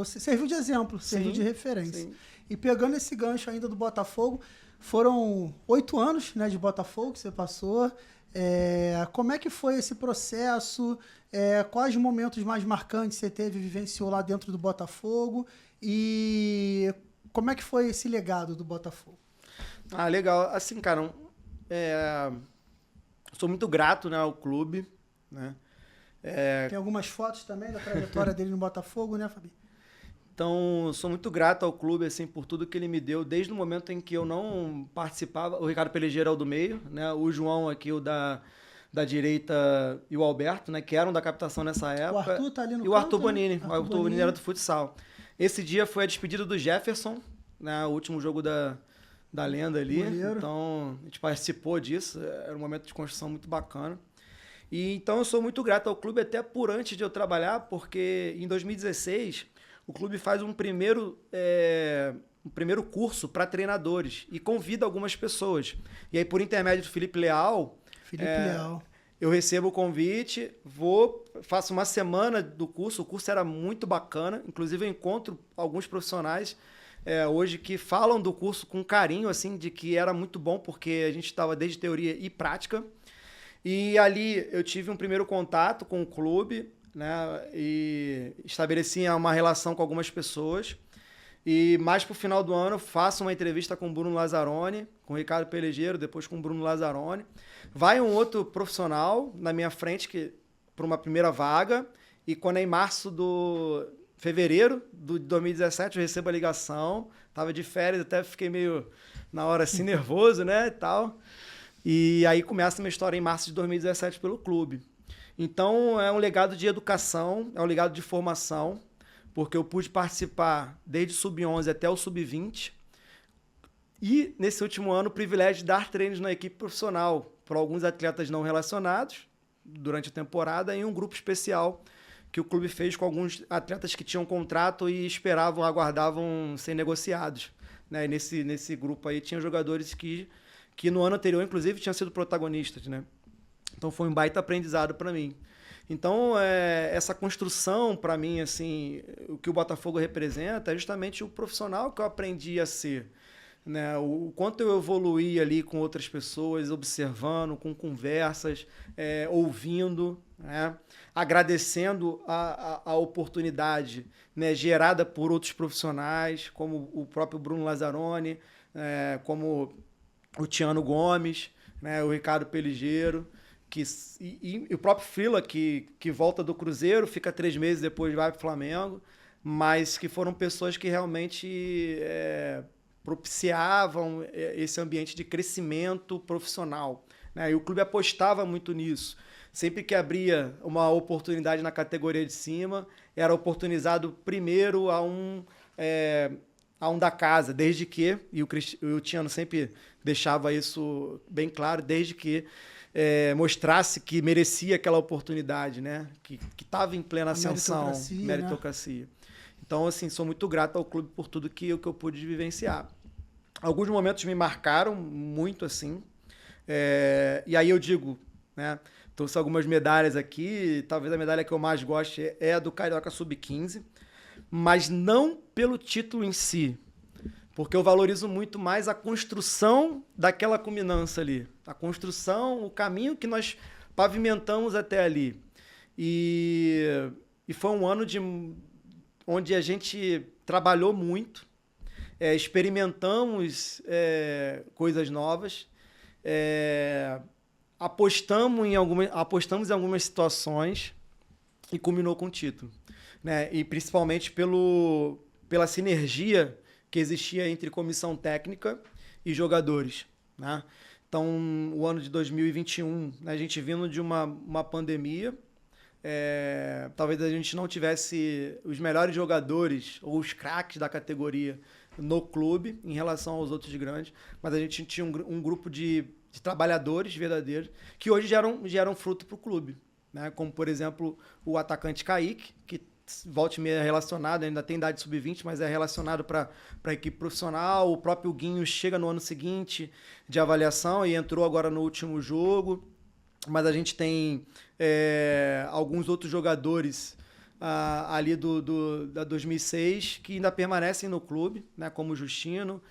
Serviu de exemplo, serviu de referência. Sim. E pegando esse gancho ainda do Botafogo, foram 8 anos, né, de Botafogo que você passou. Como é que foi esse processo? Quais momentos mais marcantes você vivenciou lá dentro do Botafogo? E como é que foi esse legado do Botafogo? Legal. Assim, cara, sou muito grato, né, ao clube, né? Tem algumas fotos também da trajetória dele no Botafogo, né, Fabi? Então, sou muito grato ao clube, assim, por tudo que ele me deu, desde o momento em que eu não participava. O Ricardo Peligeiro é o do meio, né? O João aqui, o da direita, e o Alberto, né? Que eram da captação nessa época. O Arthur tá ali no E o Arthur canto, Bonini. né? O Arthur Bonini era do futsal. Esse dia foi a despedida do Jefferson, né? O último jogo da lenda ali. Goleiro. Então, a gente participou disso. Era um momento de construção muito bacana. E então, eu sou muito grato ao clube, até por antes de eu trabalhar, porque em 2016... o clube faz um primeiro curso para treinadores e convida algumas pessoas. E aí, por intermédio do Felipe Leal, eu recebo o convite, vou, faço uma semana do curso. O curso era muito bacana. Inclusive, eu encontro alguns profissionais hoje que falam do curso com carinho, assim, de que era muito bom, porque a gente estava desde teoria e prática. E ali eu tive um primeiro contato com o clube, né? E estabeleci uma relação com algumas pessoas. E mais para o final do ano, faço uma entrevista com o Bruno Lazzaroni, com o Ricardo Pelegeiro, depois com o Bruno Lazzaroni. Vai um outro profissional na minha frente para uma primeira vaga. E quando é em fevereiro de 2017, eu recebo a ligação. Estava de férias, até fiquei meio, na hora assim, nervoso, né, e tal. E aí começa a minha história em março de 2017 pelo clube. Então, é um legado de educação, é um legado de formação, porque eu pude participar desde o sub-11 até o sub-20. E, nesse último ano, o privilégio de dar treinos na equipe profissional para alguns atletas não relacionados durante a temporada e um grupo especial que o clube fez com alguns atletas que tinham contrato e aguardavam ser negociados. Né? E nesse grupo aí tinha jogadores que no ano anterior, inclusive, tinham sido protagonistas. Né? Então, foi um baita aprendizado para mim. Então, essa construção, para mim, assim, o que o Botafogo representa é justamente o profissional que eu aprendi a ser. Né? O quanto eu evoluí ali com outras pessoas, observando, com conversas, ouvindo, né? Agradecendo a oportunidade, né? Gerada por outros profissionais, como o próprio Bruno Lazzaroni, como o Tiano Gomes, né? O Ricardo Pelegeiro, e o próprio Frila, que volta do Cruzeiro, fica 3 meses, depois vai para o Flamengo, mas que foram pessoas que realmente propiciavam esse ambiente de crescimento profissional. Né? E o clube apostava muito nisso. Sempre que abria uma oportunidade na categoria de cima, era oportunizado primeiro a um da casa, desde que, e o Tiano sempre deixava isso bem claro, desde que mostrasse que merecia aquela oportunidade, né? Que estava em plena ascensão, meritocracia. Né? Então, assim, sou muito grato ao clube por tudo que eu pude vivenciar. Alguns momentos me marcaram muito, assim. E aí eu digo, né? Trouxe algumas medalhas aqui. Talvez a medalha que eu mais goste é a do Carioca Sub-15. Mas não pelo título em si. Porque eu valorizo muito mais a construção daquela culminância ali. A construção, o caminho que nós pavimentamos até ali. E foi um ano onde a gente trabalhou muito, experimentamos coisas novas, apostamos em algumas situações e culminou com o título. Né? E principalmente pela sinergia que existia entre comissão técnica e jogadores. Né? Então, o ano de 2021, a gente vindo de uma pandemia, talvez a gente não tivesse os melhores jogadores ou os craques da categoria no clube em relação aos outros grandes, mas a gente tinha um grupo de trabalhadores verdadeiros que hoje geram fruto para o clube. Né? Como, por exemplo, o atacante Kaique, que volta e meia relacionado, ainda tem idade sub-20, mas é relacionado para a equipe profissional. O próprio Guinho chega no ano seguinte de avaliação e entrou agora no último jogo. Mas a gente tem alguns outros jogadores ali da 2006 que ainda permanecem no clube, né, como o Justino,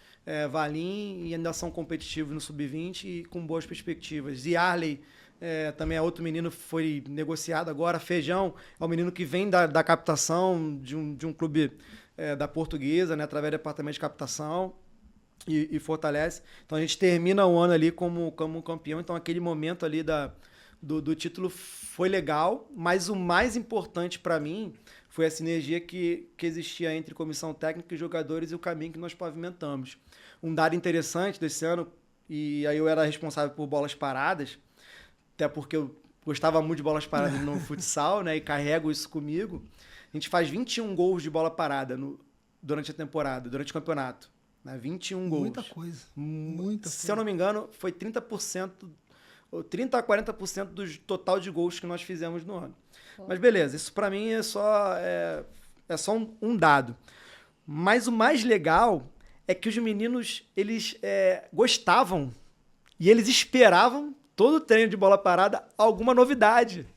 Valim, e ainda são competitivos no sub-20 e com boas perspectivas. E Arley também é outro menino que foi negociado agora. Feijão é um menino que vem da captação de um clube da Portuguesa, né, através do departamento de captação, e fortalece. Então a gente termina o ano ali como campeão. Então aquele momento ali do título foi legal, mas o mais importante para mim foi a sinergia que existia entre comissão técnica e jogadores e o caminho que nós pavimentamos. Um dado interessante desse ano, e aí eu era responsável por bolas paradas, até porque eu gostava muito de bolas paradas no futsal, né, e carrego isso comigo. A gente faz 21 gols de bola parada durante a temporada, durante o campeonato. Né, 21 gols. Muita coisa. Muita Se eu não me engano, foi 30% a 40% do total de gols que nós fizemos no ano. Mas beleza, isso para mim é só um dado. Mas o mais legal é que os meninos, eles gostavam e eles esperavam todo treino de bola parada, alguma novidade.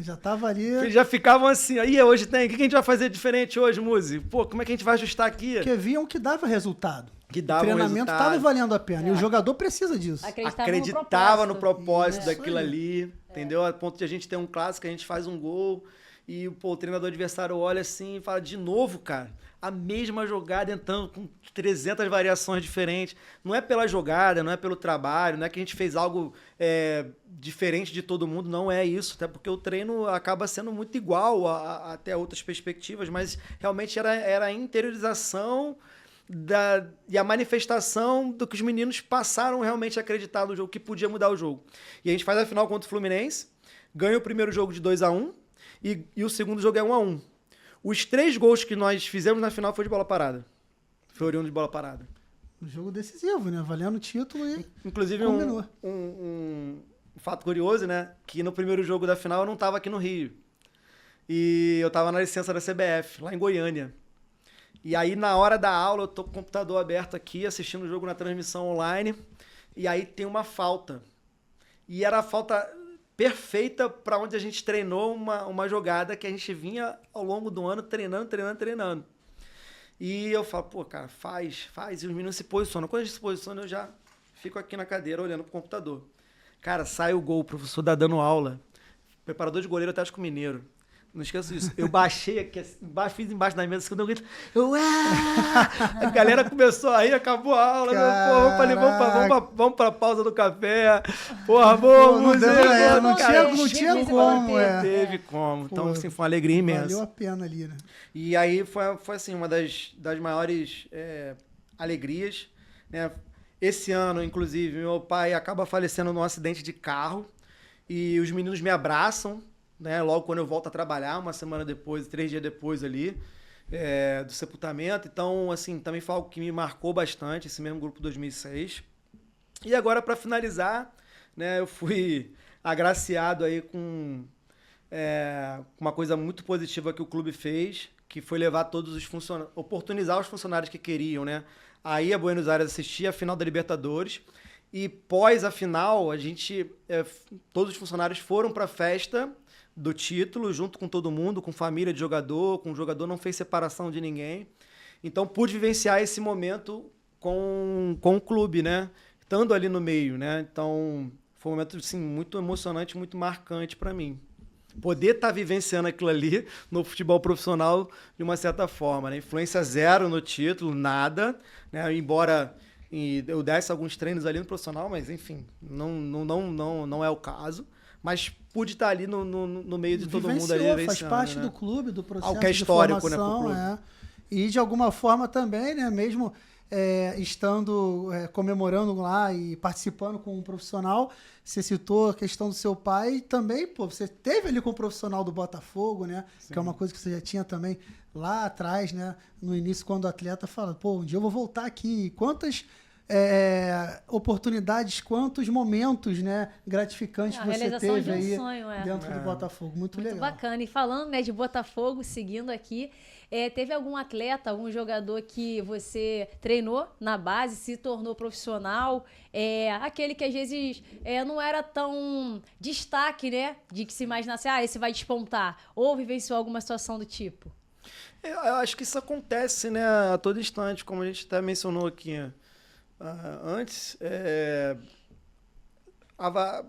Já tava ali. Eles já ficavam assim, aí hoje tem, o que a gente vai fazer diferente hoje, Muzi? Pô, como é que a gente vai ajustar aqui? Porque viam que dava resultado. Que dava o treinamento resultado. tava valendo a pena. E o jogador precisa disso. Acreditava no propósito daquilo aí. ali, entendeu? A ponto de a gente ter um clássico, a gente faz um gol e pô, o treinador adversário olha assim e fala, de novo, cara, a mesma jogada entrando com 300 variações diferentes. Não é pela jogada, não é pelo trabalho, não é que a gente fez algo diferente de todo mundo, não é isso. Até porque o treino acaba sendo muito igual até outras perspectivas, mas realmente era a interiorização e a manifestação do que os meninos passaram realmente a acreditar no jogo, que podia mudar o jogo. E a gente faz a final contra o Fluminense, ganha o primeiro jogo de 2-1 e o segundo jogo é 1-1. Os 3 gols que nós fizemos na final foi de bola parada. Foi oriundo de bola parada. Um jogo decisivo, né? Valendo o título e inclusive um fato curioso, né? Que no primeiro jogo da final eu não estava aqui no Rio. E eu estava na licença da CBF, lá em Goiânia. E aí, na hora da aula, eu tô com o computador aberto aqui, assistindo o jogo na transmissão online. E aí tem uma falta. E era a falta perfeita para onde a gente treinou uma jogada que a gente vinha ao longo do ano treinando. E eu falo, pô, cara, faz. E os meninos se posicionam. Quando a gente se posiciona, eu já fico aqui na cadeira olhando pro computador. Cara, sai o gol, o professor dando aula. Preparador de goleiro Atlético Mineiro. Não esqueço disso. Eu baixei aqui, fiz embaixo da mesa, quando eu grito, a galera começou a rir, acabou a aula. Porra, eu falei, vamos pra pausa do café. Porra, vamos. Não tinha como. Não teve como. Então, assim, foi uma alegria imensa. Valeu a pena ali, né? E aí foi assim, uma das maiores alegrias, né? Esse ano, inclusive, meu pai acaba falecendo num acidente de carro e os meninos me abraçam, né? Logo quando eu volto a trabalhar, uma semana depois, 3 dias depois ali, do sepultamento. Então, assim, também foi algo que me marcou bastante, esse mesmo grupo 2006. E agora, para finalizar, né, eu fui agraciado aí com uma coisa muito positiva que o clube fez, que foi levar todos os funcionários, oportunizar os funcionários que queriam, né, aí a Buenos Aires assistir a final da Libertadores. E pós a final, a gente, todos os funcionários foram para a festa do título, junto com todo mundo, com família de jogador, com o jogador, não fez separação de ninguém. Então, pude vivenciar esse momento com o clube, né? Estando ali no meio, né? Então, foi um momento, assim, muito emocionante, muito marcante para mim. Poder estar vivenciando aquilo ali no futebol profissional de uma certa forma, né? Influência zero no título, nada, né? Embora eu desse alguns treinos ali no profissional, mas, enfim, não é o caso. Mas pude estar ali no meio de todo mundo ali. Faz parte, né, do clube, do processo que é histórico, de formação. Né, E de alguma forma também, né, mesmo estando comemorando lá e participando com um profissional, você citou a questão do seu pai, também, pô, você teve ali com o profissional do Botafogo, né? Sim. Que é uma coisa que você já tinha também lá atrás, né? No início, quando o atleta fala, pô, um dia eu vou voltar aqui. Quantas oportunidades, quantos momentos, né, gratificantes você teve aí sonho, dentro do Botafogo. Muito legal. Muito bacana. E falando, né, de Botafogo, seguindo aqui, teve algum atleta, algum jogador que você treinou na base, se tornou profissional, aquele que às vezes não era tão destaque, né, de que se imaginasse, esse vai despontar, ou vivenciou alguma situação do tipo? Eu acho que isso acontece, né, a todo instante, como a gente até mencionou aqui antes,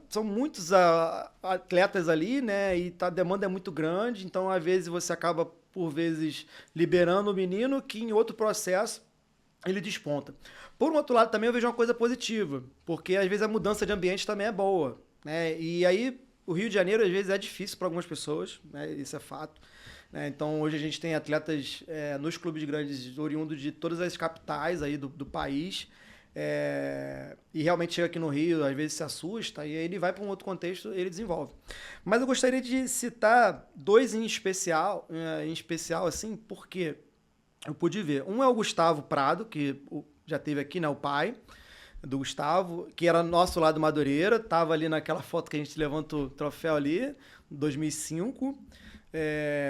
são muitos atletas ali, né? E a demanda é muito grande, então às vezes você acaba, por vezes, liberando o menino que em outro processo ele desponta. Por um outro lado, também eu vejo uma coisa positiva, porque às vezes a mudança de ambiente também é boa, né? E aí o Rio de Janeiro às vezes é difícil para algumas pessoas, né? Isso é fato. Então, hoje a gente tem atletas nos clubes grandes, oriundos de todas as capitais aí do país, e realmente chega aqui no Rio, às vezes se assusta, e aí ele vai para um outro contexto, ele desenvolve. Mas eu gostaria de citar 2 em especial, assim, porque eu pude ver. Um é o Gustavo Prado, que já teve aqui, né, o pai do Gustavo, que era nosso lá do Madureira, estava ali naquela foto que a gente levanta o troféu ali, 2005,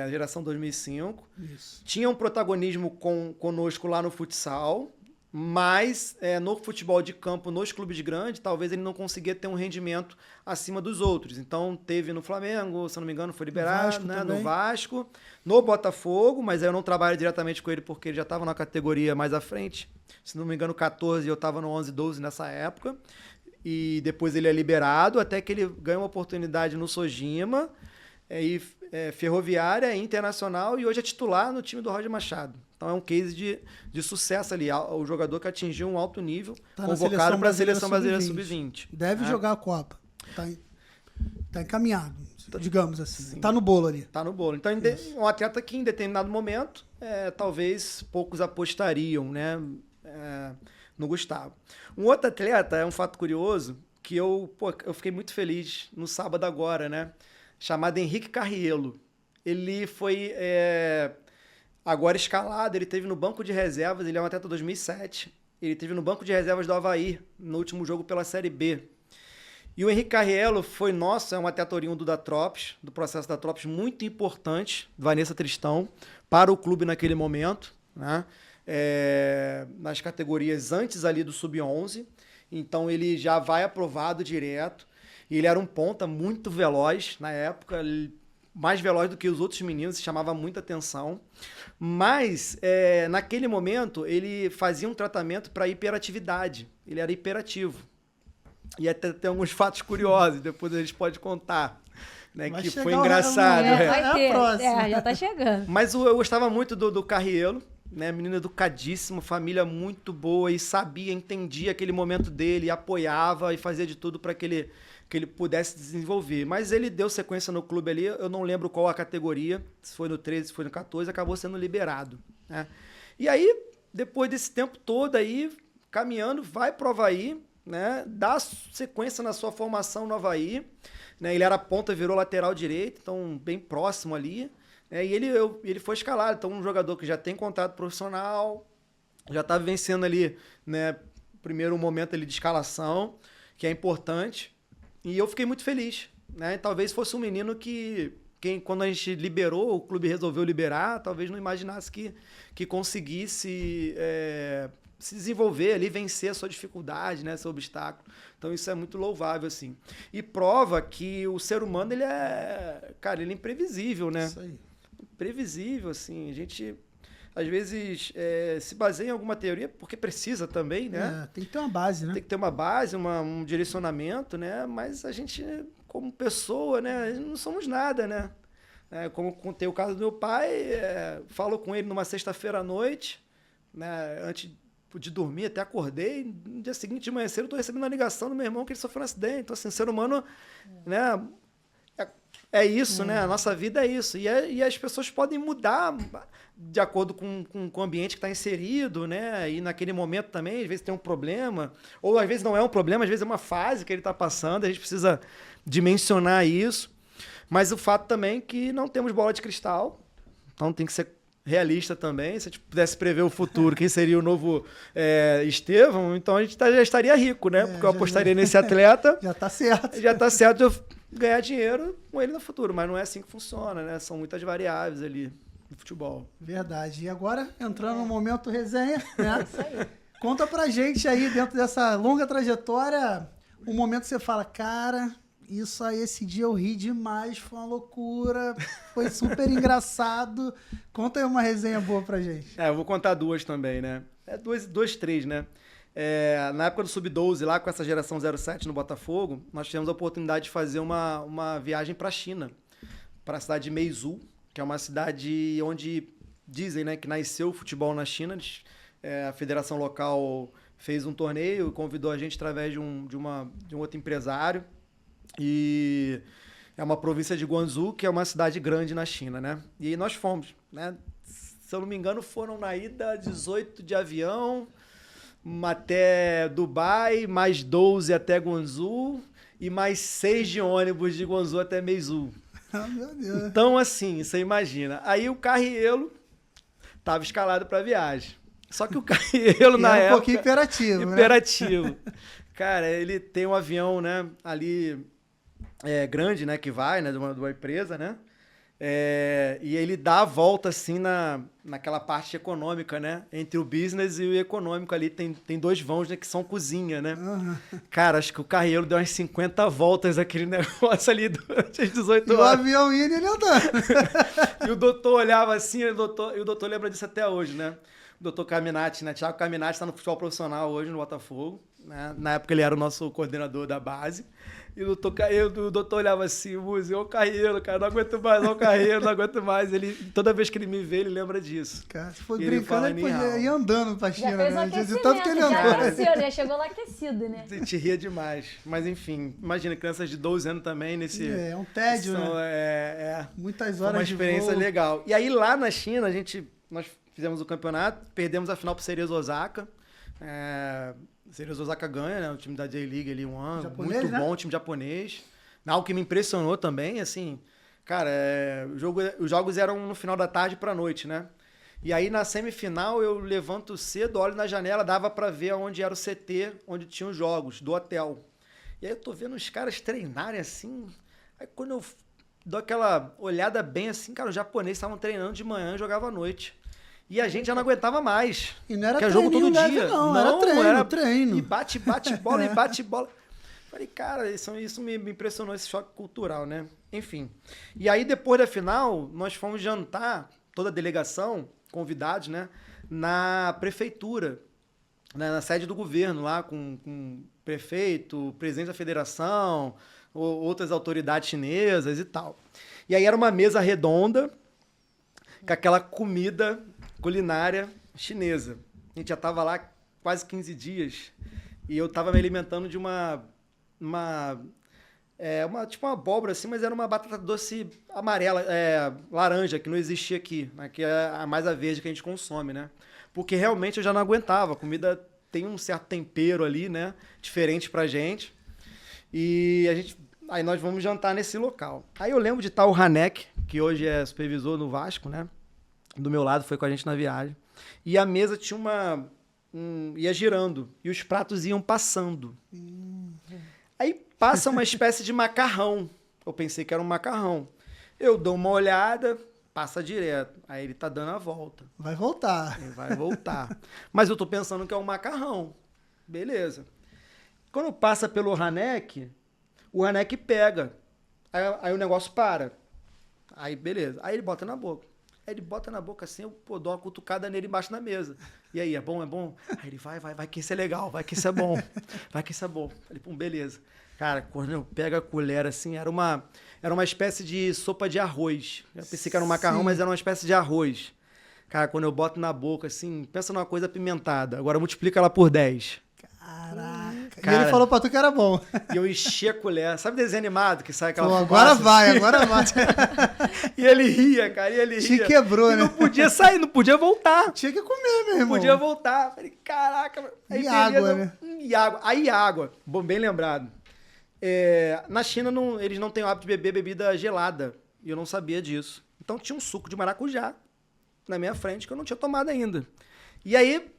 geração 2005. Isso. Tinha um protagonismo conosco lá no futsal, Mas no futebol de campo, nos clubes grandes, talvez ele não conseguia ter um rendimento acima dos outros. Então, teve no Flamengo, se não me engano, foi liberado, né? No Vasco, no Botafogo, mas aí eu não trabalho diretamente com ele porque ele já estava na categoria mais à frente. Se não me engano, 14, eu estava no 11, 12 nessa época. E depois ele é liberado, até que ele ganha uma oportunidade no Sojima, Ferroviária, Internacional, e hoje é titular no time do Roger Machado. Então é um case de sucesso ali, o jogador que atingiu um alto nível, convocado para a Seleção Brasileira Sub-20. Deve jogar a Copa. Tá encaminhado, digamos assim. Tá no bolo ali. Tá no bolo. Então, um atleta que em determinado momento, talvez poucos apostariam, né, no Gustavo. Um outro atleta, é um fato curioso, que eu fiquei muito feliz no sábado agora, né, chamado Henrique Carriello. Ele foi agora escalado, ele teve no banco de reservas, ele é um atleta 2007, ele teve no banco de reservas do Avaí, no último jogo pela Série B. E o Henrique Carriello é um atleta oriundo da Tropes, do processo da Tropes, muito importante, Vanessa Tristão, para o clube naquele momento, né? Nas categorias antes ali do Sub-11, então ele já vai aprovado direto, e ele era um ponta muito veloz na época, mais veloz do que os outros meninos, chamava muita atenção. Mas, naquele momento, ele fazia um tratamento para hiperatividade. Ele era hiperativo. E até tem alguns fatos curiosos, depois a gente pode contar. Né, que foi engraçado. Vai ter, já tá chegando. Mas eu gostava muito do Carriello, né, menino educadíssimo, família muito boa, e sabia, entendia aquele momento dele, apoiava e fazia de tudo para que ele pudesse desenvolver. Mas ele deu sequência no clube ali, eu não lembro qual a categoria, se foi no 13, se foi no 14, acabou sendo liberado. Né? E aí, depois desse tempo todo aí, caminhando, vai pro Avaí, né? Dá sequência na sua formação no Avaí. Né? Ele era ponta, virou lateral direito, então bem próximo ali. E ele foi escalado, então um jogador que já tem contrato profissional, já está vivenciando ali, né, primeiro momento ali de escalação, que é importante. E eu fiquei muito feliz, né? Talvez fosse um menino que quando a gente liberou, o clube resolveu liberar, talvez não imaginasse que conseguisse se desenvolver ali, vencer a sua dificuldade, né, seu obstáculo. Então isso é muito louvável, assim. E prova que o ser humano, ele é imprevisível, né? Isso aí. Imprevisível, assim. A gente, às vezes, se baseia em alguma teoria, porque precisa também, né? Tem que ter uma base, né? Tem que ter uma base, um direcionamento, né? Mas a gente, como pessoa, né? Não somos nada, né? Como contei o caso do meu pai, falo com ele numa sexta-feira à noite, né? Antes de dormir, até acordei, no dia seguinte de manhã cedo eu estou recebendo uma ligação do meu irmão que ele sofreu um acidente. Então, assim, ser humano, né, é isso, né? A nossa vida é isso. E as pessoas podem mudar de acordo com o ambiente que está inserido, né? E naquele momento também, às vezes tem um problema, ou às vezes não é um problema, às vezes é uma fase que ele está passando, a gente precisa dimensionar isso. Mas o fato também é que não temos bola de cristal, então tem que ser realista também. Se a gente pudesse prever o futuro, quem seria o novo Estevão, então a gente já estaria rico, né? Porque eu apostaria nesse atleta. Já está certo. Já está certo eu ganhar dinheiro com ele no futuro, mas não é assim que funciona, né? São muitas variáveis ali no futebol. Verdade. E agora, entrando no momento resenha, né? Isso aí. Conta pra gente aí, dentro dessa longa trajetória, um momento que você fala, cara, isso aí, esse dia eu ri demais, foi uma loucura, foi super engraçado. Conta aí uma resenha boa pra gente. Eu vou contar duas também, né? Duas, três, né? Na época do Sub-12, lá com essa geração 07 no Botafogo, nós tivemos a oportunidade de fazer uma viagem para a China, para a cidade de Meizhou, que é uma cidade onde dizem, né, que nasceu o futebol na China. A federação local fez um torneio, convidou a gente através de um outro empresário. E é uma província de Guangzhou, que é uma cidade grande na China, né? E aí nós fomos, né? Se eu não me engano, foram na ida 18 de avião até Dubai, mais 12 até Guangzhou e mais 6 de ônibus de Guangzhou até Meizhou. Ah, meu Deus. Então, assim, você imagina. Aí o Carriello estava escalado para a viagem. Só que o Carriello, na época... um pouquinho imperativo, Imperativo. Né? Cara, ele tem um avião, né, ali grande, né, que vai, né, de uma empresa, né? E ele dá a volta, assim, naquela parte econômica, né? Entre o business e o econômico ali, tem 2 vãos, né, que são cozinha, né? Uhum. Cara, acho que o carreiro deu umas 50 voltas aquele negócio ali durante as 18 E o horas. avião indo e ele andando. E o doutor olhava assim, e o doutor lembra disso até hoje, né? O doutor Caminati, né? Thiago Caminati tá no futebol profissional hoje no Botafogo, né? Na época ele era o nosso coordenador da base. E o doutor olhava assim, Muzi, ô Carreiro, cara, não aguento mais, ô Carreiro, não aguento mais. Toda vez que ele me vê, ele lembra disso. Cara, se for E ele brincando, ele podia ir andando pra China, Já fez um né? De aquecimento, tanto que ele já andou. aqueceu, já chegou lá aquecido, né? Te ria demais. Mas enfim, imagina, crianças de 12 anos também nesse... É um tédio, são, né? Muitas Foi horas uma de experiência voo. legal. E aí lá na China, nós fizemos o campeonato, perdemos a final pro Cerezo Osaka. Cerezo Osaka ganha, né? O time da J-League ali, um ano. Japonês, Muito né? bom, time japonês. Algo que me impressionou também, assim... Cara, os jogos eram no final da tarde pra noite, né? E aí na semifinal eu levanto cedo, olho na janela, dava pra ver onde era o CT, onde tinham os jogos, do hotel. E aí eu tô vendo os caras treinarem assim. Aí quando eu dou aquela olhada bem assim, cara, os japoneses estavam treinando de manhã e jogavam à noite. E a gente já não aguentava mais. E não era que é jogo todo leve, dia. não, era treino. E bate bola, e bate bola. Falei, cara, isso me impressionou, esse choque cultural, né? Enfim. E aí, depois da final, nós fomos jantar, toda a delegação, convidados, né? Na prefeitura, né, na sede do governo, lá com o prefeito, o presidente da federação, outras autoridades chinesas e tal. E aí era uma mesa redonda com aquela comida culinária chinesa. A gente já estava lá quase 15 dias e eu estava me alimentando de tipo uma abóbora assim, mas era uma batata doce amarela, laranja, que não existia aqui, né? Que é a mais a verde que a gente consome, né? Porque realmente eu já não aguentava. A comida tem um certo tempero ali, né? Diferente pra gente. E aí nós vamos jantar nesse local. Aí eu lembro de estar o Hanek, que hoje é supervisor no Vasco, né? Do meu lado, foi com a gente na viagem. E a mesa tinha ia girando. E os pratos iam passando. Aí passa uma espécie de macarrão. Eu pensei que era um macarrão. Eu dou uma olhada, passa direto. Aí ele tá dando a volta. Vai voltar. Ele vai voltar. Mas eu tô pensando que é um macarrão. Beleza. Quando passa pelo Hanek, o Hanek pega. Aí o negócio para. Aí beleza. Aí ele bota na boca. Aí ele bota na boca assim, eu dou uma cutucada nele embaixo da mesa. E aí, é bom, é bom? Aí ele vai que isso é legal, vai que isso é bom. Vai que isso é bom. Falei, pum, beleza. Cara, quando eu pego a colher assim, era uma espécie de sopa de arroz. Eu pensei que era um macarrão, mas era uma espécie de arroz. Cara, quando eu boto na boca assim, pensa numa coisa apimentada. Agora multiplica ela por 10. Caraca. Cara, e ele falou pra tu que era bom. E eu enchi a colher. Sabe desenho animado que sai aquela Pô, fumaça? agora vai. E ele ria, cara, e ele ria. Te quebrou, e né? não podia sair, não podia voltar. Tinha que comer, meu Não irmão. podia voltar. Falei, caraca. Aí E água, né? E água. Aí água. Bom, bem lembrado. Na China, eles não têm o hábito de beber bebida gelada. E eu não sabia disso. Então tinha um suco de maracujá na minha frente que eu não tinha tomado ainda. E aí,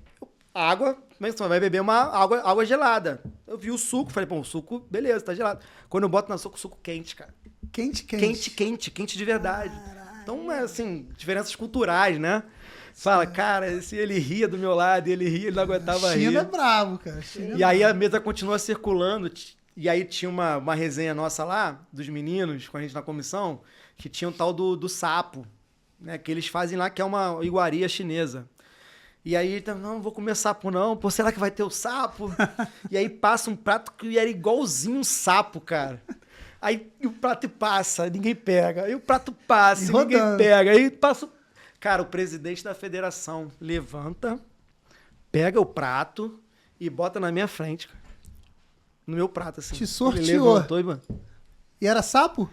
água, mas você vai beber uma água gelada. Eu vi o suco, falei, pô, o suco, beleza, tá gelado. Quando eu boto na soco, o suco quente, cara. Quente. Quente de verdade. Caralho. Então, assim, diferenças culturais, né? Fala, cara, se ele ria do meu lado, ele não aguentava rir. China é bravo, cara. E aí a mesa continua circulando. E aí tinha uma resenha nossa lá, dos meninos, com a gente na comissão, que tinha um tal do sapo, né? Que eles fazem lá, que é uma iguaria chinesa. E aí, não vou comer sapo não. Pô, será que vai ter o sapo? E aí passa um prato que era igualzinho um sapo, cara. Aí o prato passa, ninguém pega. Aí o prato passa, e ninguém pega. Aí passa... Cara, o presidente da federação levanta, pega o prato e bota na minha frente, cara. No meu prato, assim. Te sorteou. Ele levantou mano... E era sapo?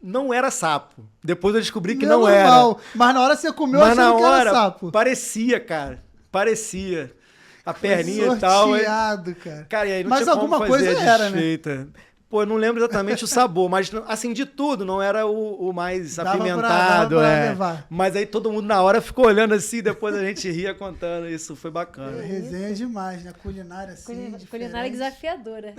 Não era sapo. Depois eu descobri que não era. Mas na hora você comeu Mas achando na que hora, era sapo. parecia, cara. Parecia. A Foi perninha e tal. sorteado, cara. Cara, e aí não mas tinha alguma como fazer coisa a era, né? desfeita. Pô, eu não lembro exatamente o sabor, mas assim, de tudo, não era o mais Dava apimentado. pra levar. Mas aí todo mundo na hora ficou olhando assim, depois a gente ria contando, isso foi bacana. Resenha demais, né? Culinária assim, Culinária diferente. desafiadora.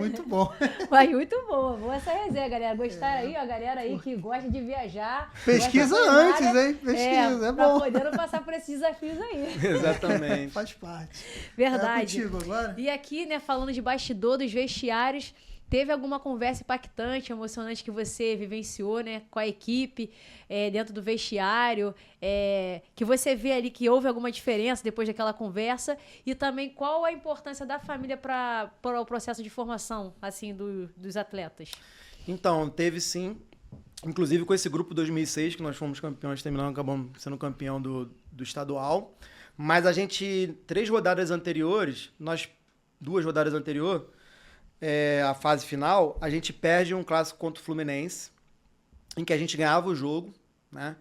Muito bom. Mas muito boa. Boa essa resenha, galera. Gostaram aí? A galera aí que gosta de viajar. Pesquisa gosta da antes, culinária, hein? Pesquisa, é pra bom. poder não passar por esses desafios aí. Exatamente. Faz parte. Verdade. É contigo agora? E aqui, né, falando de bastidor dos vestiários, teve alguma conversa impactante, emocionante que você vivenciou, né, com a equipe, dentro do vestiário, que você vê ali que houve alguma diferença depois daquela conversa, e também qual a importância da família para o processo de formação, assim, dos atletas? Então, teve sim, inclusive com esse grupo 2006, que nós fomos campeões, terminamos, acabamos sendo campeão do estadual, mas a gente, 2 rodadas anteriores, a fase final, a gente perde um clássico contra o Fluminense, em que a gente ganhava o jogo, né,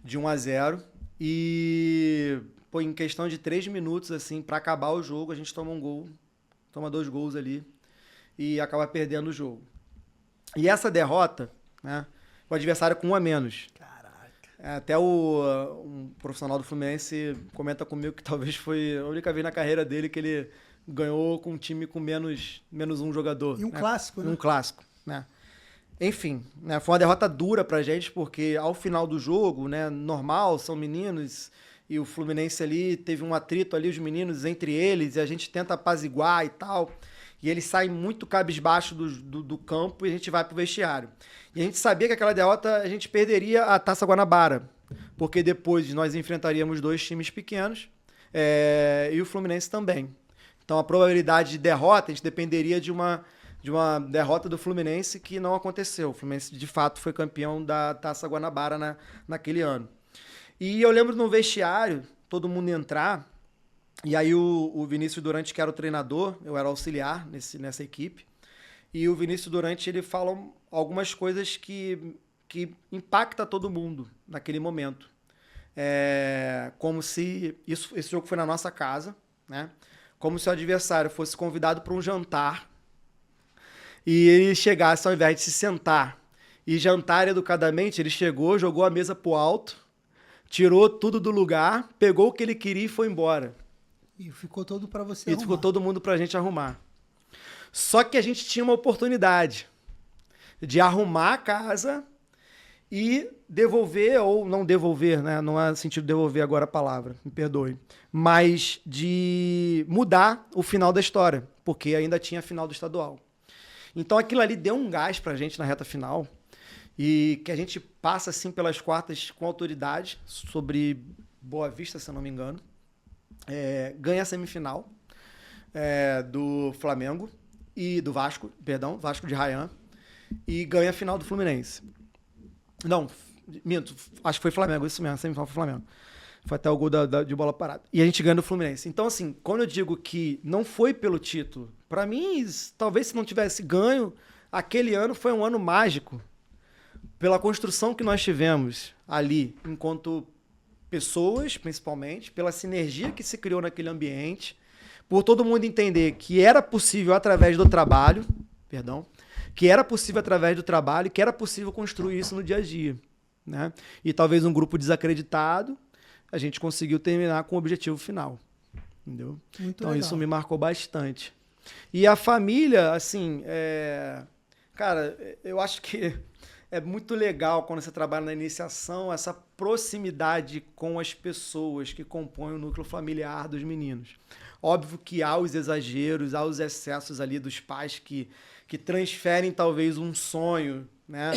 de 1-0, e pô, em questão de 3 minutos, assim, para acabar o jogo, a gente toma 2 gols ali, e acaba perdendo o jogo. E essa derrota, né, o adversário com 1 a menos. Até um profissional do Fluminense comenta comigo que talvez foi a única vez na carreira dele que ele ganhou com um time com menos um jogador. E um clássico, né? Um clássico, né? Enfim, né, foi uma derrota dura pra gente, porque ao final do jogo, né, normal, são meninos, e o Fluminense ali teve um atrito ali, os meninos entre eles, e a gente tenta apaziguar e tal, e eles saem muito cabisbaixo do campo e a gente vai pro vestiário. E a gente sabia que aquela derrota a gente perderia a Taça Guanabara, porque depois nós enfrentaríamos 2 times pequenos, e o Fluminense também. Então a probabilidade de derrota, a gente dependeria de uma derrota do Fluminense que não aconteceu. O Fluminense de fato foi campeão da Taça Guanabara naquele ano. E eu lembro no vestiário, todo mundo entrar, e aí o Vinícius Durante, que era o treinador, eu era auxiliar nessa equipe, e o Vinícius Durante, ele fala algumas coisas que impacta todo mundo naquele momento. Como se esse jogo foi na nossa casa, né? Como se o adversário fosse convidado para um jantar e ele chegasse, ao invés de se sentar e jantar educadamente, ele chegou, jogou a mesa pro alto, tirou tudo do lugar, pegou o que ele queria e foi embora. E ficou todo para você E arrumar. ficou todo mundo pra gente arrumar. Só que a gente tinha uma oportunidade de arrumar a casa e devolver, ou não devolver, né? Não há sentido devolver agora a palavra, me perdoe. Mas de mudar o final da história, porque ainda tinha a final do estadual. Então aquilo ali deu um gás pra gente na reta final, e que a gente passa assim pelas quartas com autoridade sobre Boa Vista, se eu não me engano. Ganha a semifinal do Flamengo e do Vasco de Rayã, e ganha a final do Fluminense. Não, minto, acho que foi Flamengo, isso mesmo, a semifinal foi Flamengo. Foi até o gol de bola parada. E a gente ganha do Fluminense. Então, assim, quando eu digo que não foi pelo título, pra mim, talvez se não tivesse ganho, aquele ano foi um ano mágico. Pela construção que nós tivemos ali, enquanto pessoas, principalmente, pela sinergia que se criou naquele ambiente, por todo mundo entender que era possível através do trabalho, que era possível através do trabalho, que era possível construir isso no dia a dia, né? E talvez um grupo desacreditado, a gente conseguiu terminar com o objetivo final, entendeu? Muito então legal. isso me marcou bastante. E a família, assim, cara, eu acho que é muito legal quando você trabalha na iniciação, essa proximidade com as pessoas que compõem o núcleo familiar dos meninos. Óbvio que há os exageros, há os excessos ali dos pais que transferem talvez um sonho, né,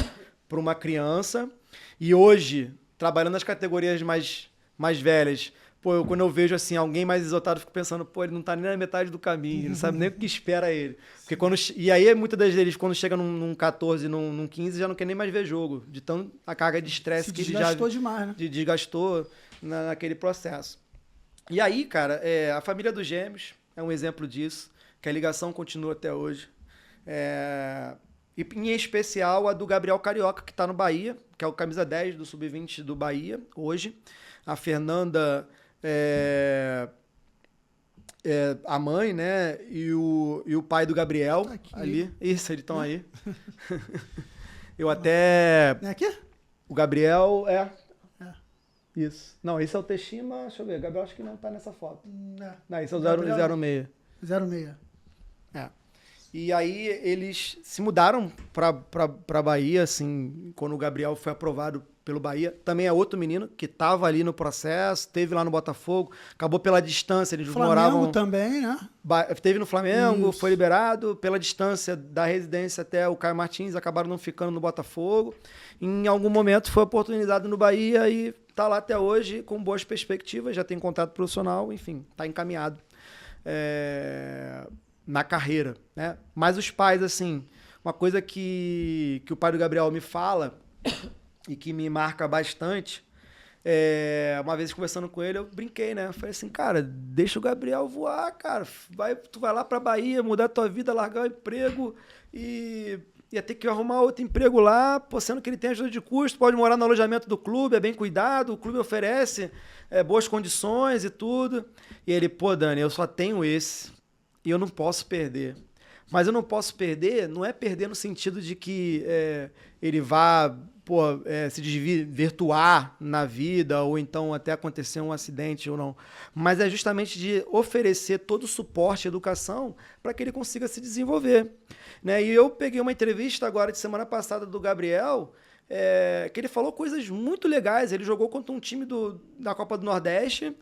para uma criança. E hoje, trabalhando nas categorias mais velhas, pô, quando eu vejo assim, alguém mais exaltado, eu fico pensando, pô, ele não tá nem na metade do caminho, não sabe nem o que espera ele. Porque e aí, muitas das vezes, quando chega num 14, num 15, já não quer nem mais ver jogo, de tão a carga de estresse que ele já desgastou demais, né? desgastou naquele processo. E aí, cara, a família dos Gêmeos é um exemplo disso, que a ligação continua até hoje. E em especial a do Gabriel Carioca, que está no Bahia, que é o camisa 10 do Sub-20 do Bahia, hoje. A Fernanda a mãe, né? E o pai do Gabriel Tá aqui. ali. Isso, eles estão aí. Eu até... É aqui? O Gabriel É. Isso. Não, esse é o Teshima, deixa eu ver. O Gabriel acho que não tá nessa foto. É. Não, esse é o Gabriel- 006. 06. É. E aí eles se mudaram pra Bahia, assim, quando o Gabriel foi aprovado pelo Bahia. Também é outro menino que tava ali no processo, teve lá no Botafogo, acabou pela distância, eles Flamengo moravam... também, né? Teve no Flamengo, Isso. foi liberado pela distância da residência até o Caio Martins, acabaram não ficando no Botafogo. Em algum momento foi oportunizado no Bahia e tá lá até hoje com boas perspectivas, já tem contrato profissional, enfim, tá encaminhado na carreira, né? Mas os pais, assim, uma coisa que o pai do Gabriel me fala e que me marca bastante, uma vez conversando com ele, eu brinquei, né? Eu falei assim, cara, deixa o Gabriel voar, cara. Tu vai lá pra Bahia, mudar tua vida, largar o emprego e ia ter que arrumar outro emprego lá, pô, sendo que ele tem ajuda de custo, pode morar no alojamento do clube, é bem cuidado, o clube oferece boas condições e tudo. E ele, pô, Dani, eu só tenho esse e eu não posso perder. Mas eu não posso perder, não é perder no sentido de que ele vá se desvirtuar na vida ou então até acontecer um acidente ou não. Mas é justamente de oferecer todo o suporte e educação para que ele consiga se desenvolver. Né? E eu peguei uma entrevista agora de semana passada do Gabriel, que ele falou coisas muito legais. Ele jogou contra um time da Copa do Nordeste,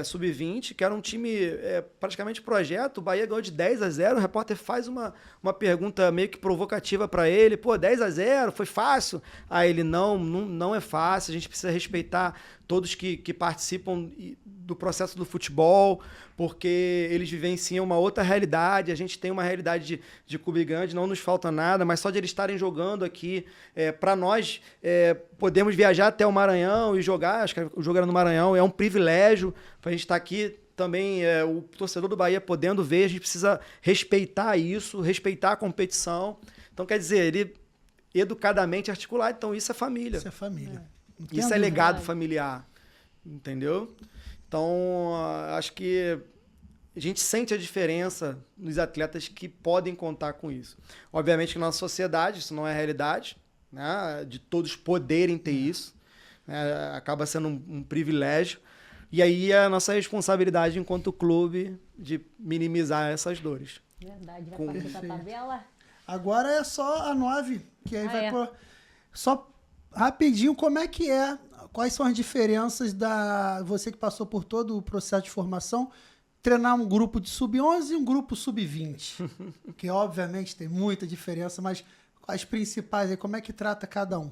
Sub-20, que era um time praticamente projeto. O Bahia ganhou de 10-0. O repórter faz uma pergunta meio que provocativa para ele. Pô, 10-0, foi fácil? Aí ele, não é fácil. A gente precisa respeitar todos que participam do processo do futebol, porque eles vivenciam uma outra realidade. A gente tem uma realidade de clube grande, não nos falta nada, mas só de eles estarem jogando aqui, para nós podemos viajar até o Maranhão e jogar. Acho que o jogo era no Maranhão, é um privilégio para a gente estar aqui também, o torcedor do Bahia podendo ver. A gente precisa respeitar isso, respeitar a competição. Então, quer dizer, ele educadamente articulado, então isso é família. Isso é família. Não tem Isso é dúvida. legado familiar, entendeu? Então, acho que a gente sente a diferença nos atletas que podem contar com isso. Obviamente que na nossa sociedade isso não é realidade, né? De todos poderem ter isso, né? Acaba sendo um privilégio. E aí é a nossa responsabilidade enquanto clube de minimizar essas dores. Verdade, vai Com- partir da Perfeito. tabela. Agora é só a 9, que aí vai é. pro... Só rapidinho, como é que é? Quais são as diferenças você que passou por todo o processo de formação, treinar um grupo de sub-11 e um grupo sub-20? Que obviamente tem muita diferença, mas as principais aí, como é que trata cada um?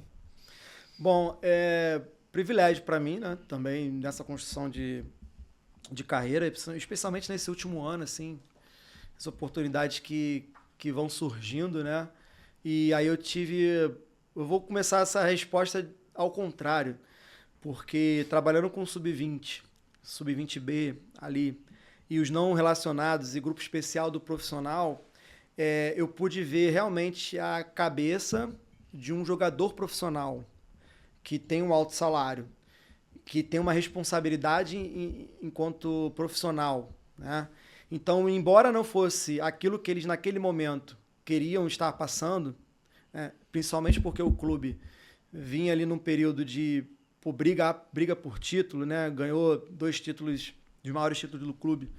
Bom, é privilégio para mim, né? Também nessa construção de carreira, especialmente nesse último ano, assim, as oportunidades que vão surgindo, né? E aí eu vou começar essa resposta ao contrário, porque trabalhando com sub-20, sub-20B ali, e os não relacionados e grupo especial do profissional, eu pude ver realmente a cabeça de um jogador profissional que tem um alto salário, que tem uma responsabilidade enquanto profissional, né? Então, embora não fosse aquilo que eles naquele momento queriam estar passando, principalmente porque o clube vinha ali num período de briga por título, né? Ganhou 2 títulos, dos maiores títulos do clube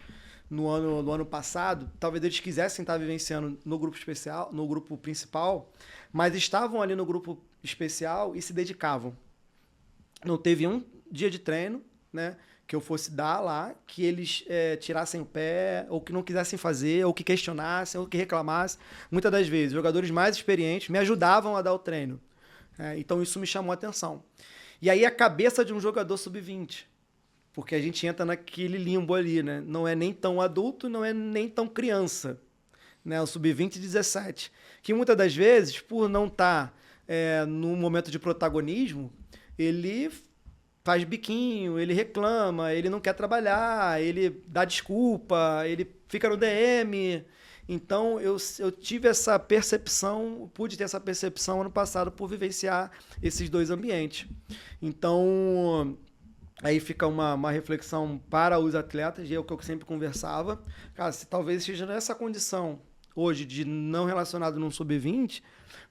no ano passado. Talvez eles quisessem estar vivenciando no grupo especial, no grupo principal, mas estavam ali no grupo especial e se dedicavam. Não teve um dia de treino, né, que eu fosse dar lá, que eles tirassem o pé, ou que não quisessem fazer, ou que questionassem, ou que reclamassem. Muitas das vezes, jogadores mais experientes me ajudavam a dar o treino. Então isso me chamou a atenção. E aí a cabeça de um jogador sub-20, porque a gente entra naquele limbo ali, né? Não é nem tão adulto, não é nem tão criança, né? O sub-20 e 17, que muitas das vezes, por não estar no momento de protagonismo, ele faz biquinho, ele reclama, ele não quer trabalhar, ele dá desculpa, ele fica no DM. Então, eu tive essa percepção, pude ter essa percepção ano passado por vivenciar esses 2 ambientes. Então, Aí fica uma reflexão para os atletas, e é o que eu sempre conversava. Cara, se talvez esteja nessa condição hoje de não relacionado num sub-20,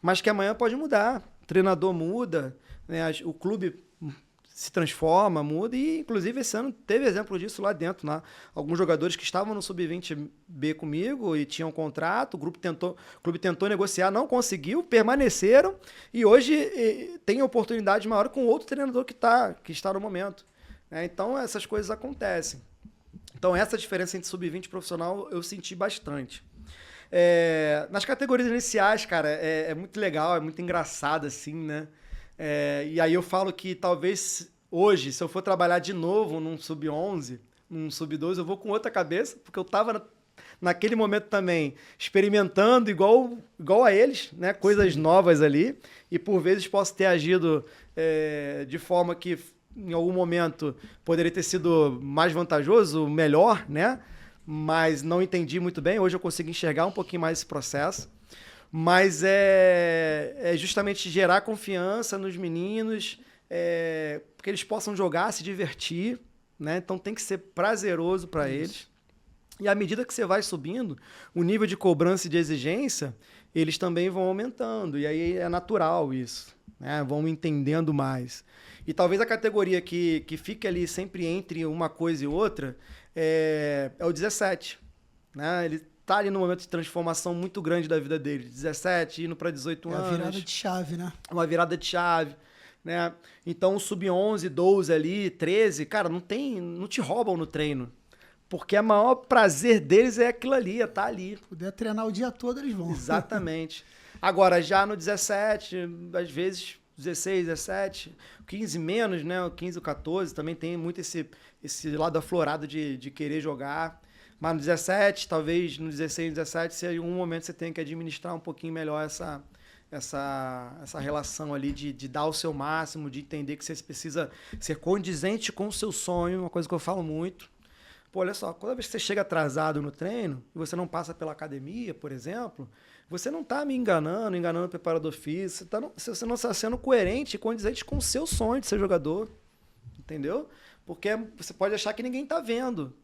mas que amanhã pode mudar. O treinador muda, né? O clube se transforma, muda, e inclusive esse ano teve exemplo disso lá dentro, né? Alguns jogadores que estavam no sub-20B comigo e tinham contrato, o clube tentou negociar, não conseguiu, permaneceram, e hoje tem oportunidade maior com outro treinador que está no momento. Então essas coisas acontecem. Então essa diferença entre sub-20 e profissional eu senti bastante. Nas categorias iniciais, cara, é muito legal, é muito engraçado assim, né? E aí eu falo que talvez hoje, se eu for trabalhar de novo num sub-11, num sub-12, eu vou com outra cabeça, porque eu estava naquele momento também experimentando igual a eles, né? Coisas novas ali, e por vezes posso ter agido de forma que em algum momento poderia ter sido mais vantajoso, melhor, né? Mas não entendi muito bem. Hoje eu consigo enxergar um pouquinho mais esse processo. Mas é justamente gerar confiança nos meninos, que eles possam jogar, se divertir, né? Então tem que ser prazeroso para eles. E à medida que você vai subindo, o nível de cobrança e de exigência, eles também vão aumentando. E aí é natural isso, né? Vão entendendo mais. E talvez a categoria que fique ali sempre entre uma coisa e outra é o 17, né? Ele tá ali num momento de transformação muito grande da vida dele. 17, indo para 18 anos. É uma virada de chave, né? Uma virada de chave, né? Então, o sub-11, 12 ali, 13, cara, não te roubam no treino. Porque o maior prazer deles é aquilo ali, é estar ali. Puder treinar o dia todo, eles vão. Exatamente. Agora, já no 17, às vezes 16, 17, 15 menos, né? O 15, o 14, também tem muito esse lado aflorado de querer jogar. Mas no 17, talvez no 16, 17, se em algum momento você tem que administrar um pouquinho melhor essa relação ali de dar o seu máximo, de entender que você precisa ser condizente com o seu sonho, uma coisa que eu falo muito. Pô, olha só, toda vez que você chega atrasado no treino e você não passa pela academia, por exemplo, você não está me enganando o preparador físico, você não está sendo coerente e condizente com o seu sonho de ser jogador, entendeu? Porque você pode achar que ninguém está vendo,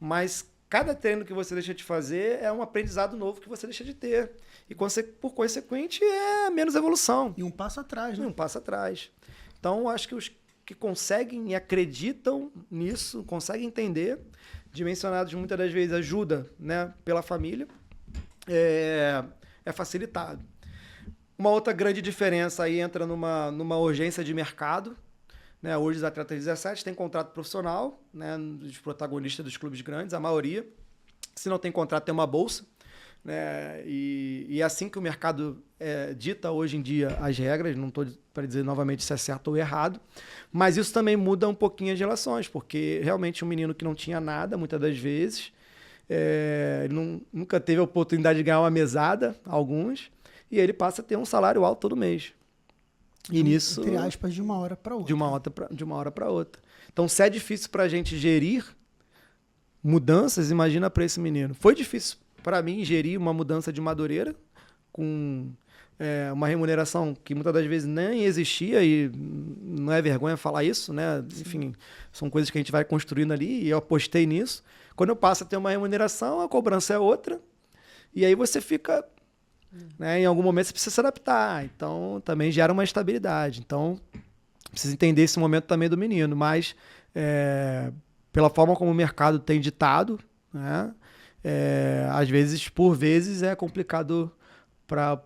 mas cada treino que você deixa de fazer é um aprendizado novo que você deixa de ter. E, por consequente, é menos evolução. E um passo atrás, né? E um passo atrás. Então, acho que os que conseguem e acreditam nisso, conseguem entender, dimensionados muitas das vezes ajuda, né, pela família, é facilitado. Uma outra grande diferença aí entra numa urgência de mercado. Né? Hoje os atletas 17 têm contrato profissional, né? Os protagonistas dos clubes grandes, a maioria. Se não tem contrato, tem uma bolsa. Né? E é assim que o mercado dita hoje em dia as regras. Não estou para dizer novamente se é certo ou errado, mas isso também muda um pouquinho as relações, porque realmente um menino que não tinha nada, muitas das vezes, nunca teve a oportunidade de ganhar uma mesada, alguns, e ele passa a ter um salário alto todo mês. E nisso, entre aspas, de uma hora para outra. De uma hora para outra. Então, se é difícil para a gente gerir mudanças, imagina para esse menino. Foi difícil para mim gerir uma mudança de Madureira com uma remuneração que muitas das vezes nem existia, e não é vergonha falar isso, né? Sim. Enfim, são coisas que a gente vai construindo ali, e eu apostei nisso. Quando eu passo a ter uma remuneração, a cobrança é outra, e aí você fica... Né? Em algum momento você precisa se adaptar, então também gera uma estabilidade. Então precisa entender esse momento também do menino, mas pela forma como o mercado tem ditado, né? Às vezes, por vezes, é complicado para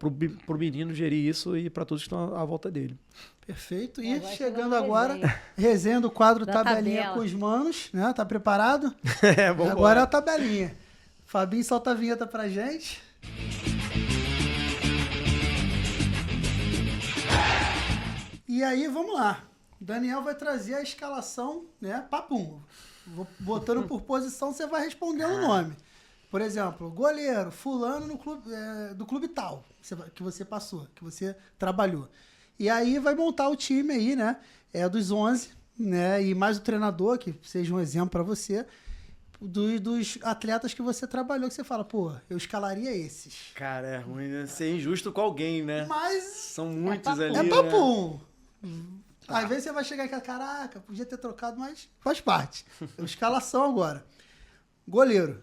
o menino gerir isso e para todos que estão à volta dele. Perfeito. E chegando agora, resenha do quadro Tabelinha tabela. com os manos, né? Tá preparado? Vamos agora é a tabelinha. Fabinho, solta a vinheta pra gente. E aí, vamos lá. O Daniel vai trazer a escalação, né? Papum. Vou botando por posição, você vai respondendo o nome. Por exemplo, goleiro, fulano no clube, do clube tal, que você passou, que você trabalhou. E aí vai montar o time aí, né? Dos 11, né? E mais o treinador, que seja um exemplo para você, dos atletas que você trabalhou, que você fala, pô, eu escalaria esses. Cara, é ruim, né? Ser injusto com alguém, né? Mas são muitos ali, é papum. Né? Às vezes você vai chegar aqui, caraca, podia ter trocado, mas faz parte. Escalação agora. Goleiro.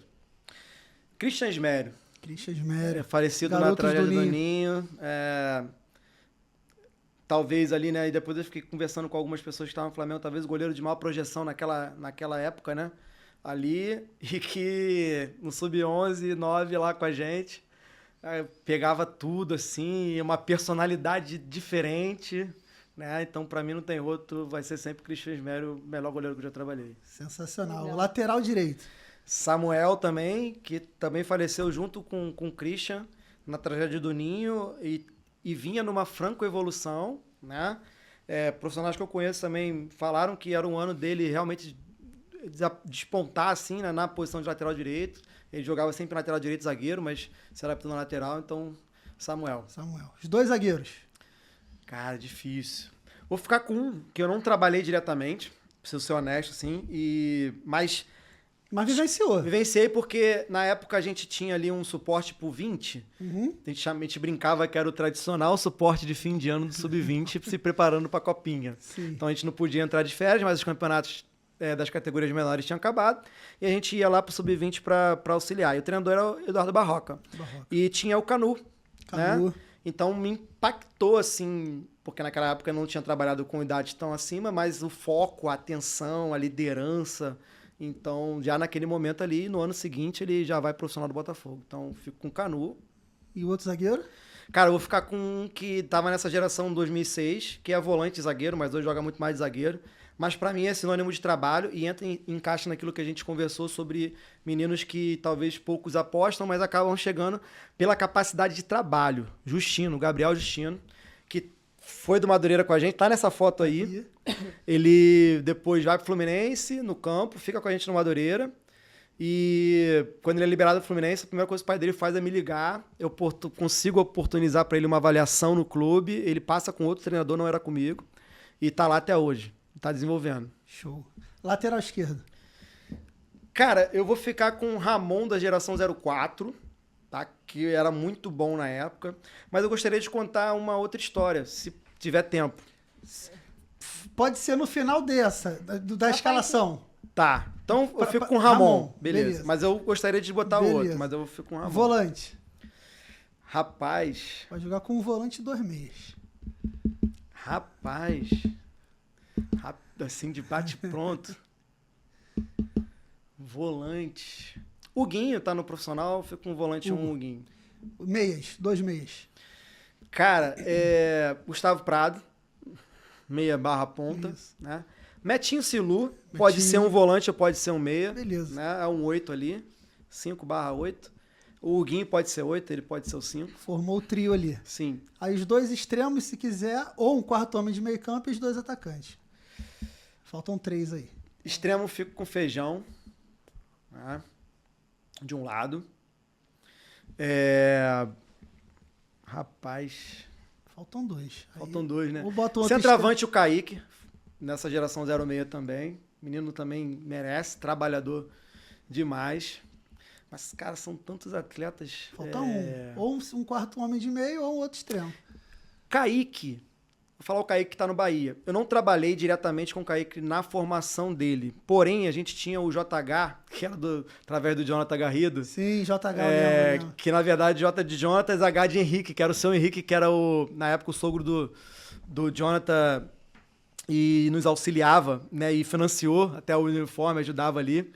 Christian Smério. Christian Smério. Falecido na Garotos tragédia do do Ninho. Ninho. Talvez ali, né? E depois eu fiquei conversando com algumas pessoas que estavam no Flamengo, talvez o goleiro de maior projeção naquela época, né? Ali, e que no Sub-11, 9 lá com a gente, pegava tudo, assim, uma personalidade diferente, né? Então, pra mim, não tem outro, vai ser sempre Christian Smério, o melhor goleiro que eu já trabalhei. Sensacional. Legal. Lateral direito. Samuel também, que também faleceu junto com o Christian na tragédia do Ninho e vinha numa franco-evolução, né? Profissionais que eu conheço também falaram que era um ano dele realmente despontar assim, né, na posição de lateral direito. Ele jogava sempre lateral direito, zagueiro, mas se era na lateral, então Samuel. Os dois zagueiros. Cara, difícil. Vou ficar com um que eu não trabalhei diretamente, preciso ser honesto, assim, mas vivenciou. vivenciei porque na época a gente tinha ali um suporte por 20. A gente brincava que era o tradicional suporte de fim de ano do Sub-20, se preparando para a Copinha. Sim. Então a gente não podia entrar de férias, mas os campeonatos das categorias menores tinham acabado. E a gente ia lá para o Sub-20 para auxiliar. E o treinador era o Eduardo Barroca. E tinha o Canu. Né? Então me impactou, assim, porque naquela época eu não tinha trabalhado com idade tão acima, mas o foco, a atenção, a liderança. Então, já naquele momento ali, no ano seguinte, ele já vai profissional do Botafogo. Então, fico com o Canu. E o outro zagueiro? Cara, eu vou ficar com um que tava nessa geração 2006, que é volante e zagueiro, mas hoje joga muito mais de zagueiro. Mas pra mim é sinônimo de trabalho e encaixa naquilo que a gente conversou sobre meninos que talvez poucos apostam, mas acabam chegando pela capacidade de trabalho. Justino, Gabriel Justino, que foi do Madureira com a gente, tá nessa foto aí. Ele depois vai pro Fluminense, no campo, fica com a gente no Madureira. E quando ele é liberado do Fluminense, a primeira coisa que o pai dele faz é me ligar. Eu consigo oportunizar para ele uma avaliação no clube. Ele passa com outro treinador, não era comigo. E tá lá até hoje. Tá desenvolvendo. Show. Lateral esquerdo. Cara, eu vou ficar com o Ramon da geração 04, tá? Que era muito bom na época. Mas eu gostaria de contar uma outra história, se tiver tempo. Pode ser no final dessa, da escalação. Tá. Então eu fico com o Ramon. Beleza. Mas eu gostaria de botar o outro, mas eu fico com o Ramon. Volante. Rapaz. Vai jogar com um volante 2 meias. Rapaz. Assim, de bate-pronto. Volante. O Guinho tá no profissional, fico com um volante um Guinho. Meias, 2 meias. Cara, Gustavo Prado, meia barra ponta, né? Metinho Silu, pode ser um volante ou pode ser um meia. Beleza. Né? É um 8 ali, 5/8. O Guinho pode ser 8, ele pode ser o 5. Formou o trio ali. Sim. Aí os dois extremos, se quiser, ou um quarto homem de meio campo e os 2 atacantes. Faltam 3 aí. Extremo fico com Feijão, né? De um lado. Rapaz. Faltam 2. Faltam 2, né? Ou bota outro Centroavante o Kaique, nessa geração 06 também. Menino também merece, trabalhador demais. Mas, cara, são tantos atletas. Falta um. Ou um quarto homem de meio ou um outro extremo. Kaique. Vou falar o Kaique que está no Bahia. Eu não trabalhei diretamente com o Kaique na formação dele. Porém, a gente tinha o JH, que era através do Jonathan Garrido. Sim, JH mesmo. Que na verdade J de Jonathan, H de Henrique, que era o seu Henrique, que era na época o sogro do Jonathan e nos auxiliava, né? E financiou até o uniforme, ajudava ali.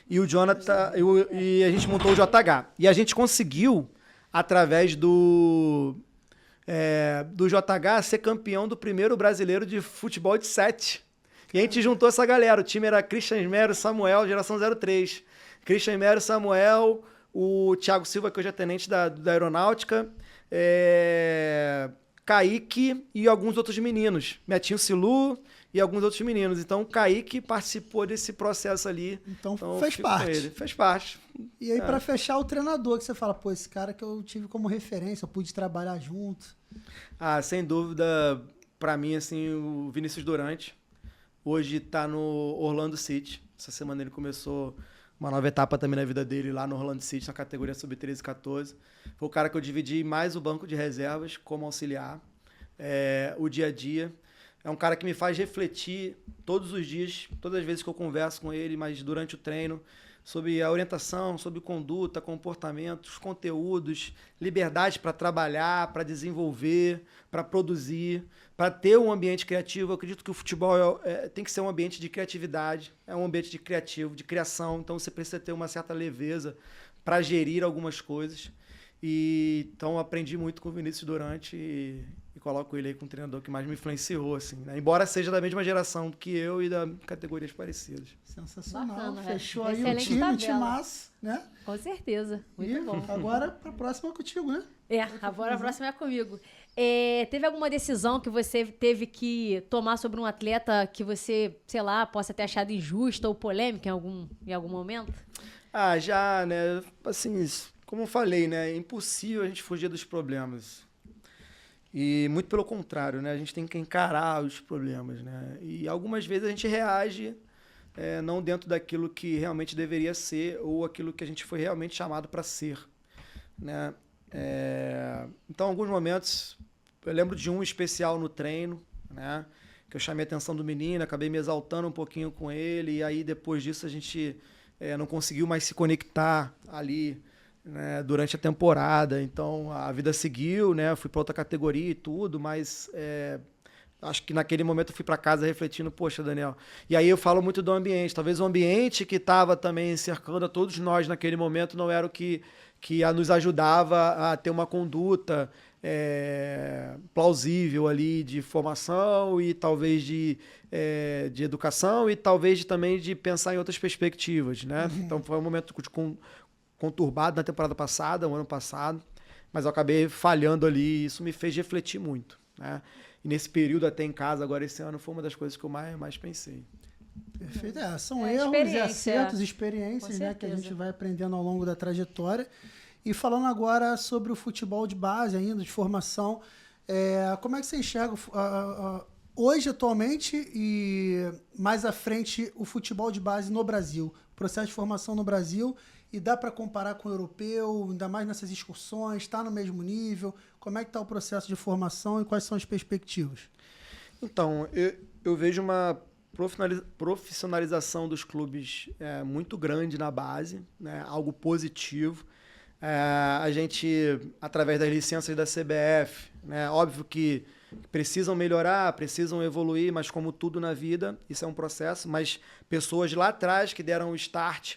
E o Jonathan, e a gente montou o JH. E a gente conseguiu, através do JH, ser campeão do primeiro brasileiro de futebol de 7. E a gente juntou essa galera. O time era Christian Smério, Samuel, geração 03. Christian Smério, Samuel, o Thiago Silva, que hoje é tenente da Aeronáutica, Kaique e alguns outros meninos. Metinho Silu e alguns outros meninos. Então, o Kaique participou desse processo ali. Então fez parte. Fez parte. E aí, pra fechar, o treinador, que você fala, pô, esse cara que eu tive como referência, eu pude trabalhar junto. Ah, sem dúvida, pra mim, assim, o Vinícius Durante. Hoje tá no Orlando City. Essa semana ele começou uma nova etapa também na vida dele lá no Orlando City, na categoria sub-13 e 14. Foi o cara que eu dividi mais o banco de reservas como auxiliar, o dia a dia. É um cara que me faz refletir todos os dias, todas as vezes que eu converso com ele, mas durante o treino, sobre a orientação, sobre conduta, comportamentos, conteúdos, liberdade para trabalhar, para desenvolver, para produzir, para ter um ambiente criativo. Eu acredito que o futebol tem que ser um ambiente de criatividade, é um ambiente de criativo, de criação, então você precisa ter uma certa leveza para gerir algumas coisas. E então eu aprendi muito com o Vinícius Durante e coloco ele aí como treinador que mais me influenciou, assim, né? Embora seja da mesma geração que eu e da categorias parecidas. Sensacional. Bacana, Fechou né? aí o Excelente time, tabela. timaço, né? Com certeza. Muito E bom. agora pra próxima contigo, né? Agora a próxima é comigo. Teve alguma decisão que você teve que tomar sobre um atleta que você, sei lá, possa ter achado injusta ou polêmica em algum momento? Ah, já, né? Assim, como eu falei, né? É impossível a gente fugir dos problemas. E muito pelo contrário, né? A gente tem que encarar os problemas, né? E algumas vezes a gente reage não dentro daquilo que realmente deveria ser ou aquilo que a gente foi realmente chamado para ser, né? Então, em alguns momentos, eu lembro de um especial no treino, né? Que eu chamei a atenção do menino, acabei me exaltando um pouquinho com ele, e aí depois disso a gente não conseguiu mais se conectar ali, né, durante a temporada. Então a vida seguiu, né? Eu fui para outra categoria e tudo, mas acho que naquele momento eu fui para casa refletindo, poxa, Daniel. E aí eu falo muito do ambiente. Talvez o ambiente que estava também cercando a todos nós naquele momento não era o que nos ajudava a ter uma conduta plausível ali de formação e talvez de educação e talvez também de pensar em outras perspectivas, né? Então foi um momento conturbado na temporada passada, o ano passado, mas eu acabei falhando ali e isso me fez refletir muito, né? E nesse período até em casa, agora esse ano, foi uma das coisas que eu mais pensei. Perfeito. São erros e acertos, experiências, né, que a gente vai aprendendo ao longo da trajetória. E falando agora sobre o futebol de base ainda, de formação, como é que você enxerga hoje, atualmente, e mais à frente, o futebol de base no Brasil? O processo de formação no Brasil, e dá para comparar com o europeu, ainda mais nessas excursões, está no mesmo nível? Como é que está o processo de formação e quais são as perspectivas? Então, eu vejo uma profissionalização dos clubes muito grande na base, né? Algo positivo. A gente, através das licenças da CBF, né? Óbvio que precisam melhorar, precisam evoluir, mas como tudo na vida, isso é um processo, mas pessoas lá atrás que deram o start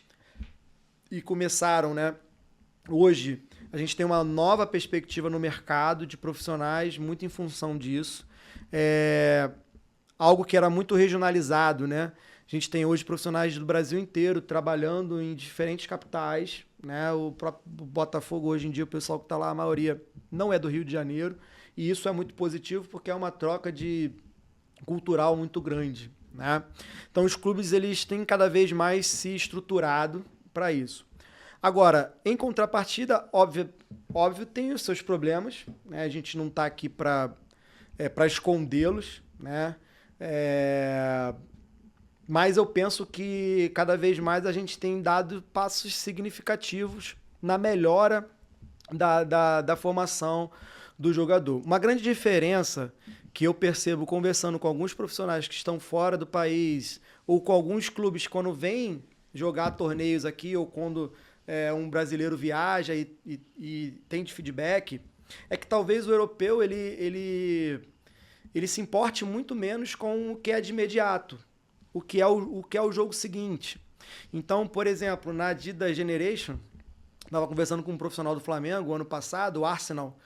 e começaram, né? Hoje, a gente tem uma nova perspectiva no mercado de profissionais, muito em função disso. Algo que era muito regionalizado, né? A gente tem hoje profissionais do Brasil inteiro trabalhando em diferentes capitais, né? O próprio Botafogo, hoje em dia, o pessoal que está lá, a maioria não é do Rio de Janeiro, e isso é muito positivo porque é uma troca cultural muito grande, né? Então, os clubes eles têm cada vez mais se estruturado para isso. Agora, em contrapartida, óbvio tem os seus problemas, né? A gente não está aqui para escondê-los, né? Mas eu penso que cada vez mais a gente tem dado passos significativos na melhora da formação do jogador. Uma grande diferença que eu percebo conversando com alguns profissionais que estão fora do país ou com alguns clubes quando vêm jogar torneios aqui ou quando um brasileiro viaja e tem de feedback, é que talvez o europeu ele se importe muito menos com o que é de imediato, o que é o jogo seguinte. Então, por exemplo, na Adidas Generation, estava conversando com um profissional do Flamengo ano passado, o Arsenal,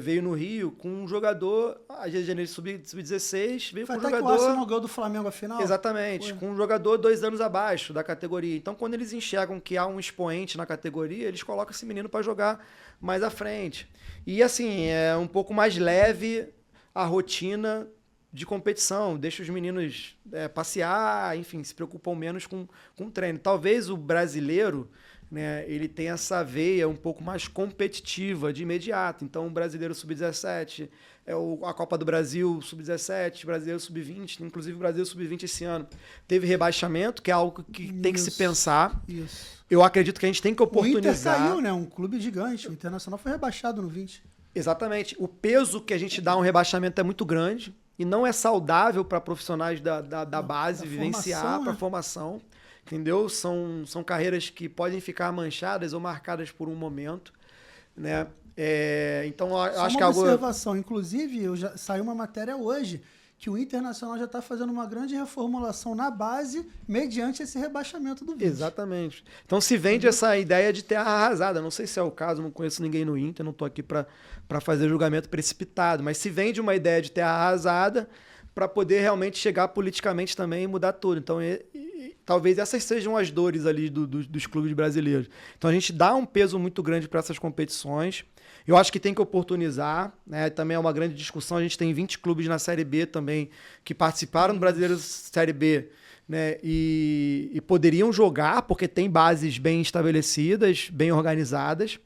veio no Rio com um jogador, a Adidas Generation Sub-16, veio com um jogador... Até que o Arsenal ganhou do Flamengo a final? Exatamente, com um jogador 2 anos abaixo da categoria. Então, quando eles enxergam que há um expoente na categoria, eles colocam esse menino para jogar mais à frente. E assim, é um pouco mais leve a rotina de competição, deixa os meninos passear, enfim, se preocupam menos com o treino. Talvez o brasileiro, né, ele tenha essa veia um pouco mais competitiva de imediato. Então, o brasileiro sub-17, a Copa do Brasil sub-17, brasileiro sub-20, inclusive o Brasil sub-20 esse ano teve rebaixamento, que é algo que tem que se pensar. Isso. Eu acredito que a gente tem que oportunizar. O Inter saiu, né? Um clube gigante. O Internacional foi rebaixado no 20. Exatamente. O peso que a gente dá a um rebaixamento é muito grande. e não é saudável para profissionais da base da vivenciar, formação, para né? formação, entendeu? São carreiras que podem ficar manchadas ou marcadas por um momento, né? Então, eu Só acho uma que é algo... observação. Inclusive, saiu uma matéria hoje que o Internacional já está fazendo uma grande reformulação na base mediante esse rebaixamento do 20. Exatamente. Então se vende essa ideia de terra arrasada. Não sei se é o caso, não conheço ninguém no Inter, não estou aqui para fazer julgamento precipitado, mas se vende uma ideia de terra arrasada para poder realmente chegar politicamente também e mudar tudo. Então talvez essas sejam as dores ali dos clubes brasileiros. Então a gente dá um peso muito grande para essas competições. Eu acho que tem que oportunizar, né? Também é uma grande discussão. A gente tem 20 clubes na Série B também que participaram do Brasileiro Série B, né? E poderiam jogar porque tem bases bem estabelecidas, bem organizadas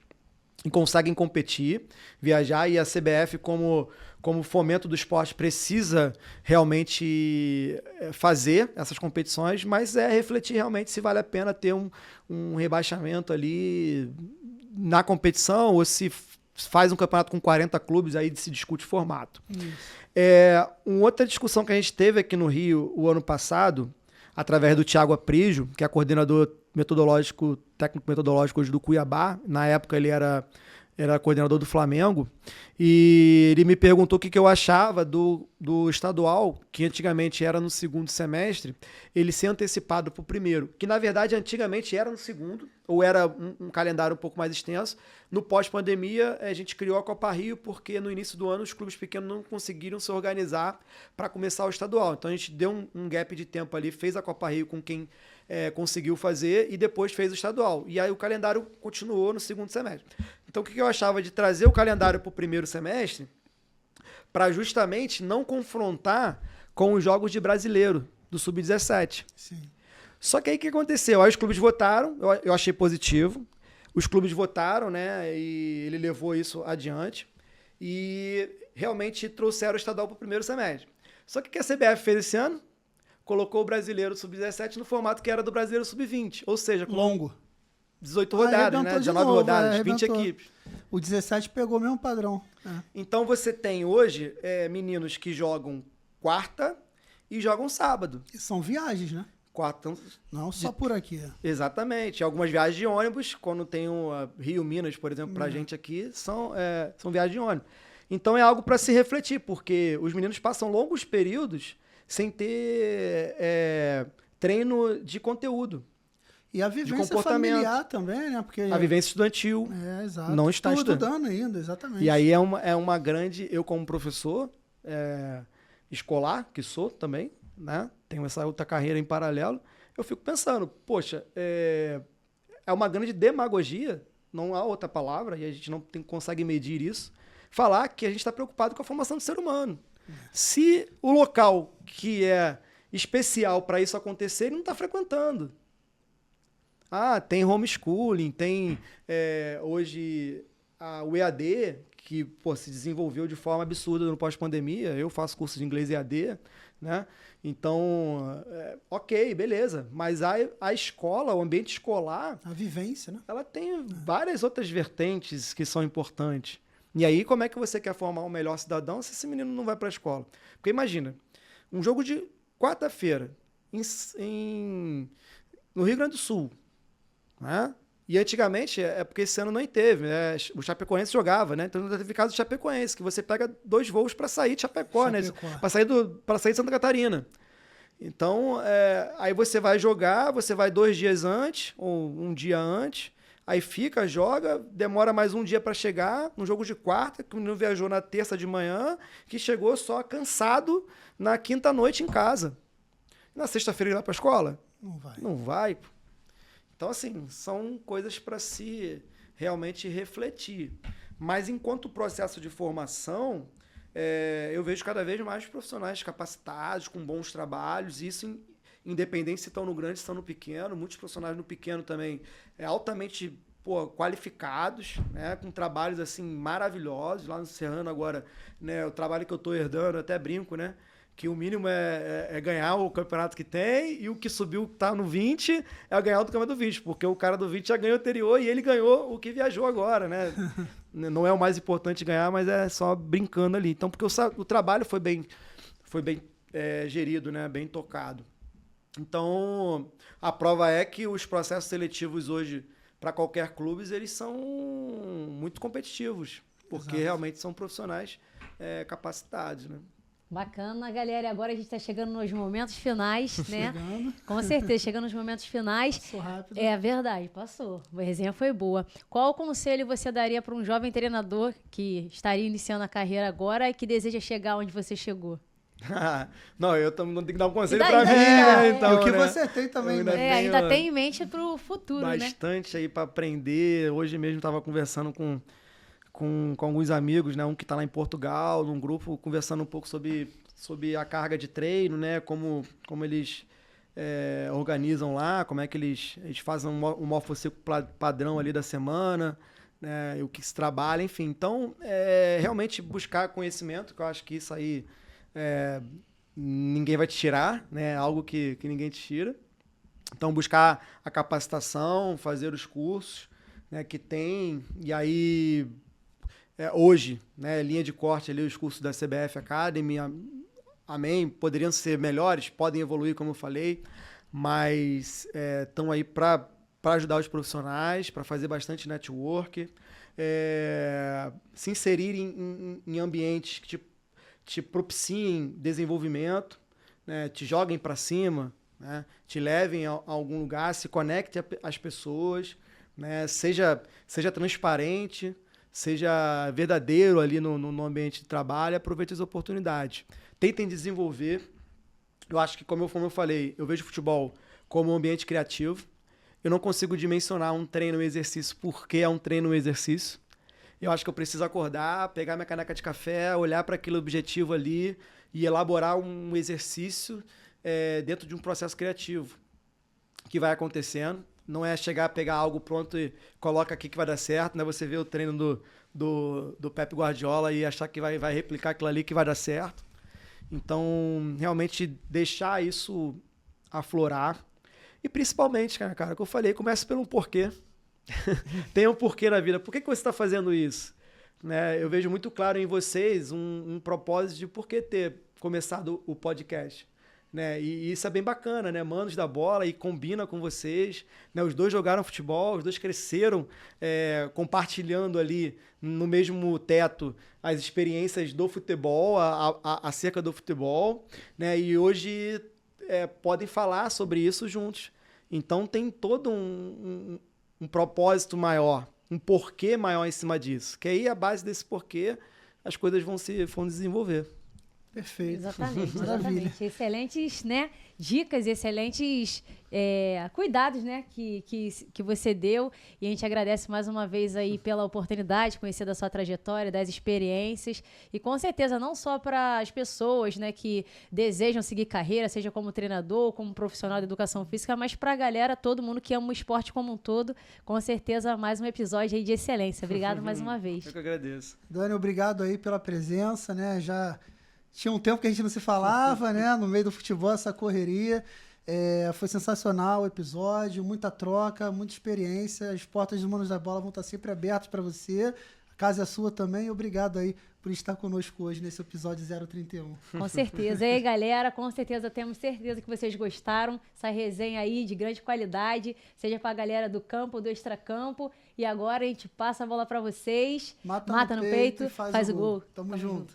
e conseguem competir, viajar. E a CBF, como fomento do esporte, precisa realmente fazer essas competições, mas refletir realmente se vale a pena ter um rebaixamento ali na competição ou se faz um campeonato com 40 clubes, aí se discute formato. Uma outra discussão que a gente teve aqui no Rio o ano passado, através do Thiago Aprígio, que é coordenador técnico metodológico hoje do Cuiabá. Na época ele era coordenador do Flamengo, e ele me perguntou o que eu achava do estadual, que antigamente era no segundo semestre, ele ser antecipado para o primeiro, que na verdade antigamente era no segundo, ou era um calendário um pouco mais extenso. No pós-pandemia, a gente criou a Copa Rio, porque no início do ano os clubes pequenos não conseguiram se organizar para começar o estadual. Então a gente deu um gap de tempo ali, fez a Copa Rio com quem conseguiu fazer e depois fez o estadual. E aí o calendário continuou no segundo semestre. Então o que eu achava de trazer o calendário para o primeiro semestre para justamente não confrontar com os jogos de brasileiro do Sub-17. Sim. Só que aí o que aconteceu? Aí os clubes votaram, eu achei positivo. Os clubes votaram, né? E ele levou isso adiante. E realmente trouxeram o estadual para o primeiro semestre. Só que o que a CBF fez esse ano? Colocou o brasileiro Sub-17 no formato que era do brasileiro Sub-20. Ou seja, com longo. 18 rodadas, né? 19 rodadas, 20 equipes. O 17 pegou o mesmo padrão. Então você tem hoje meninos que jogam quarta e jogam sábado. E são viagens, né? Quarta. Não só por aqui. Exatamente. Algumas viagens de ônibus, quando tem Rio, Minas, por exemplo, pra gente aqui, são viagens de ônibus. Então é algo para se refletir, porque os meninos passam longos períodos sem ter treino de conteúdo. E a vivência familiar também, né? Porque a vivência estudantil. Exato. Não estuda. Está estudando ainda, exatamente. E aí é uma grande... Eu, como professor escolar, que sou também, né? Tenho essa outra carreira em paralelo, eu fico pensando, poxa, é uma grande demagogia, não há outra palavra, e a gente não consegue medir isso, falar que a gente está preocupado com a formação do ser humano. Se o local que é especial para isso acontecer, ele não está frequentando. Tem homeschooling, tem hoje o EAD, que se desenvolveu de forma absurda no pós-pandemia. Eu faço curso de inglês EAD, né? Então, ok, beleza. Mas a escola, o ambiente escolar... A vivência, né? Ela tem várias outras vertentes que são importantes. E aí, como é que você quer formar um melhor cidadão se esse menino não vai para a escola? Porque imagina, um jogo de quarta-feira no Rio Grande do Sul, né? E antigamente, porque esse ano não teve, né? O Chapecoense jogava, né? Então teve caso do Chapecoense, que você pega 2 voos para sair de Chapecó, né? Para sair de Santa Catarina. Então, aí você vai jogar, você vai 2 dias antes, ou um dia antes, aí joga, demora mais um dia para chegar, num jogo de quarta, que o menino viajou na terça de manhã, que chegou só cansado na quinta noite em casa. Na sexta-feira ir lá para a escola? Não vai. Não vai. Então, assim, são coisas para se realmente refletir. Mas, enquanto processo de formação, eu vejo cada vez mais profissionais capacitados, com bons trabalhos, isso independente se estão no grande, se estão no pequeno. Muitos profissionais no pequeno também altamente qualificados, né, com trabalhos assim maravilhosos. Lá no Serrano agora, né, o trabalho que eu estou herdando, até brinco, né? Que o mínimo é ganhar o campeonato que tem, e o que subiu, tá no 20, é ganhar o do campeonato do 20, porque o cara do 20 já ganhou o anterior e ele ganhou o que viajou agora, né? Não é o mais importante ganhar, mas é só brincando ali. Então, porque o trabalho foi foi bem gerido, né? Bem tocado. Então, a prova é que os processos seletivos hoje, para qualquer clube, eles são muito competitivos, porque Exato. realmente são profissionais capacitados, né? Bacana, galera. E agora a gente está chegando nos momentos finais, né? Chegando. Com certeza, chegando nos momentos finais. Passou rápido. É verdade, passou. A resenha foi boa. Qual conselho você daria para um jovem treinador que estaria iniciando a carreira agora e que deseja chegar onde você chegou? Não, eu também não tenho que dar um conselho Daí, para mim, né? Então, E o que né? você tem também, Eu ainda né? Ainda tem em mente para o futuro, né? bastante aí para aprender. Hoje mesmo estava conversando com alguns amigos, né? Um que está lá em Portugal, num grupo, conversando um pouco sobre a carga de treino, né? Como eles organizam lá, como é que eles fazem um morfociclo padrão ali da semana, né? O que se trabalha, enfim. Então, realmente buscar conhecimento, que eu acho que isso aí ninguém vai te tirar, né? Algo que ninguém te tira. Então, buscar a capacitação, fazer os cursos, né, que tem, e aí hoje, né, linha de corte ali, os cursos da CBF Academy, amém, poderiam ser melhores, podem evoluir, como eu falei, mas estão aí para ajudar os profissionais, para fazer bastante network, se inserir em ambientes que te propiciem desenvolvimento, né, te joguem para cima, né, te levem a algum lugar, se conecte às pessoas, né, seja transparente, seja verdadeiro ali no ambiente de trabalho, aproveite as oportunidades. Tentem desenvolver. Eu acho que, como eu falei, eu vejo o futebol como um ambiente criativo. Eu não consigo dimensionar um treino e um exercício porque é um treino e um exercício. Eu acho que eu preciso acordar, pegar minha caneca de café, olhar para aquele objetivo ali e elaborar um exercício dentro de um processo criativo que vai acontecendo. Não é chegar, pegar algo pronto e coloca aqui que vai dar certo, não é você ver o treino do Pep Guardiola e achar que vai replicar aquilo ali que vai dar certo. Então, realmente deixar isso aflorar. E principalmente, cara, que eu falei, comece pelo porquê. Tem um porquê na vida. Por que você está fazendo isso? Né? Eu vejo muito claro em vocês um propósito de por que ter começado o podcast. Né? E isso é bem bacana, né? Manos da bola e combina com vocês. Né? Os dois jogaram futebol, os dois cresceram compartilhando ali no mesmo teto as experiências do futebol, acerca do futebol. Né? E hoje podem falar sobre isso juntos. Então tem todo um propósito maior, um porquê maior em cima disso. Que aí, a base desse porquê, as coisas vão desenvolver. Perfeito. Exatamente, Maravilha. exatamente. Excelentes, né, dicas, excelentes cuidados, né, que você deu. E a gente agradece mais uma vez aí pela oportunidade de conhecer da sua trajetória, das experiências. E com certeza, não só para as pessoas, né, que desejam seguir carreira, seja como treinador, como profissional de educação física, mas para a galera, todo mundo que ama o esporte como um todo. Com certeza, mais um episódio aí de excelência. Obrigado mais uma vez. Eu que agradeço. Dani, obrigado aí pela presença, né? Já tinha um tempo que a gente não se falava, né? No meio do futebol, essa correria. Foi sensacional o episódio, muita troca, muita experiência. As portas dos Manos da Bola vão estar sempre abertas para você. A casa é sua também. Obrigado aí por estar conosco hoje nesse episódio 031. Com certeza. E aí, galera, com certeza, temos certeza que vocês gostaram. Essa resenha aí de grande qualidade, seja para a galera do campo ou do extracampo. E agora a gente passa a bola para vocês. Mata no peito e faz o gol. Tamo junto.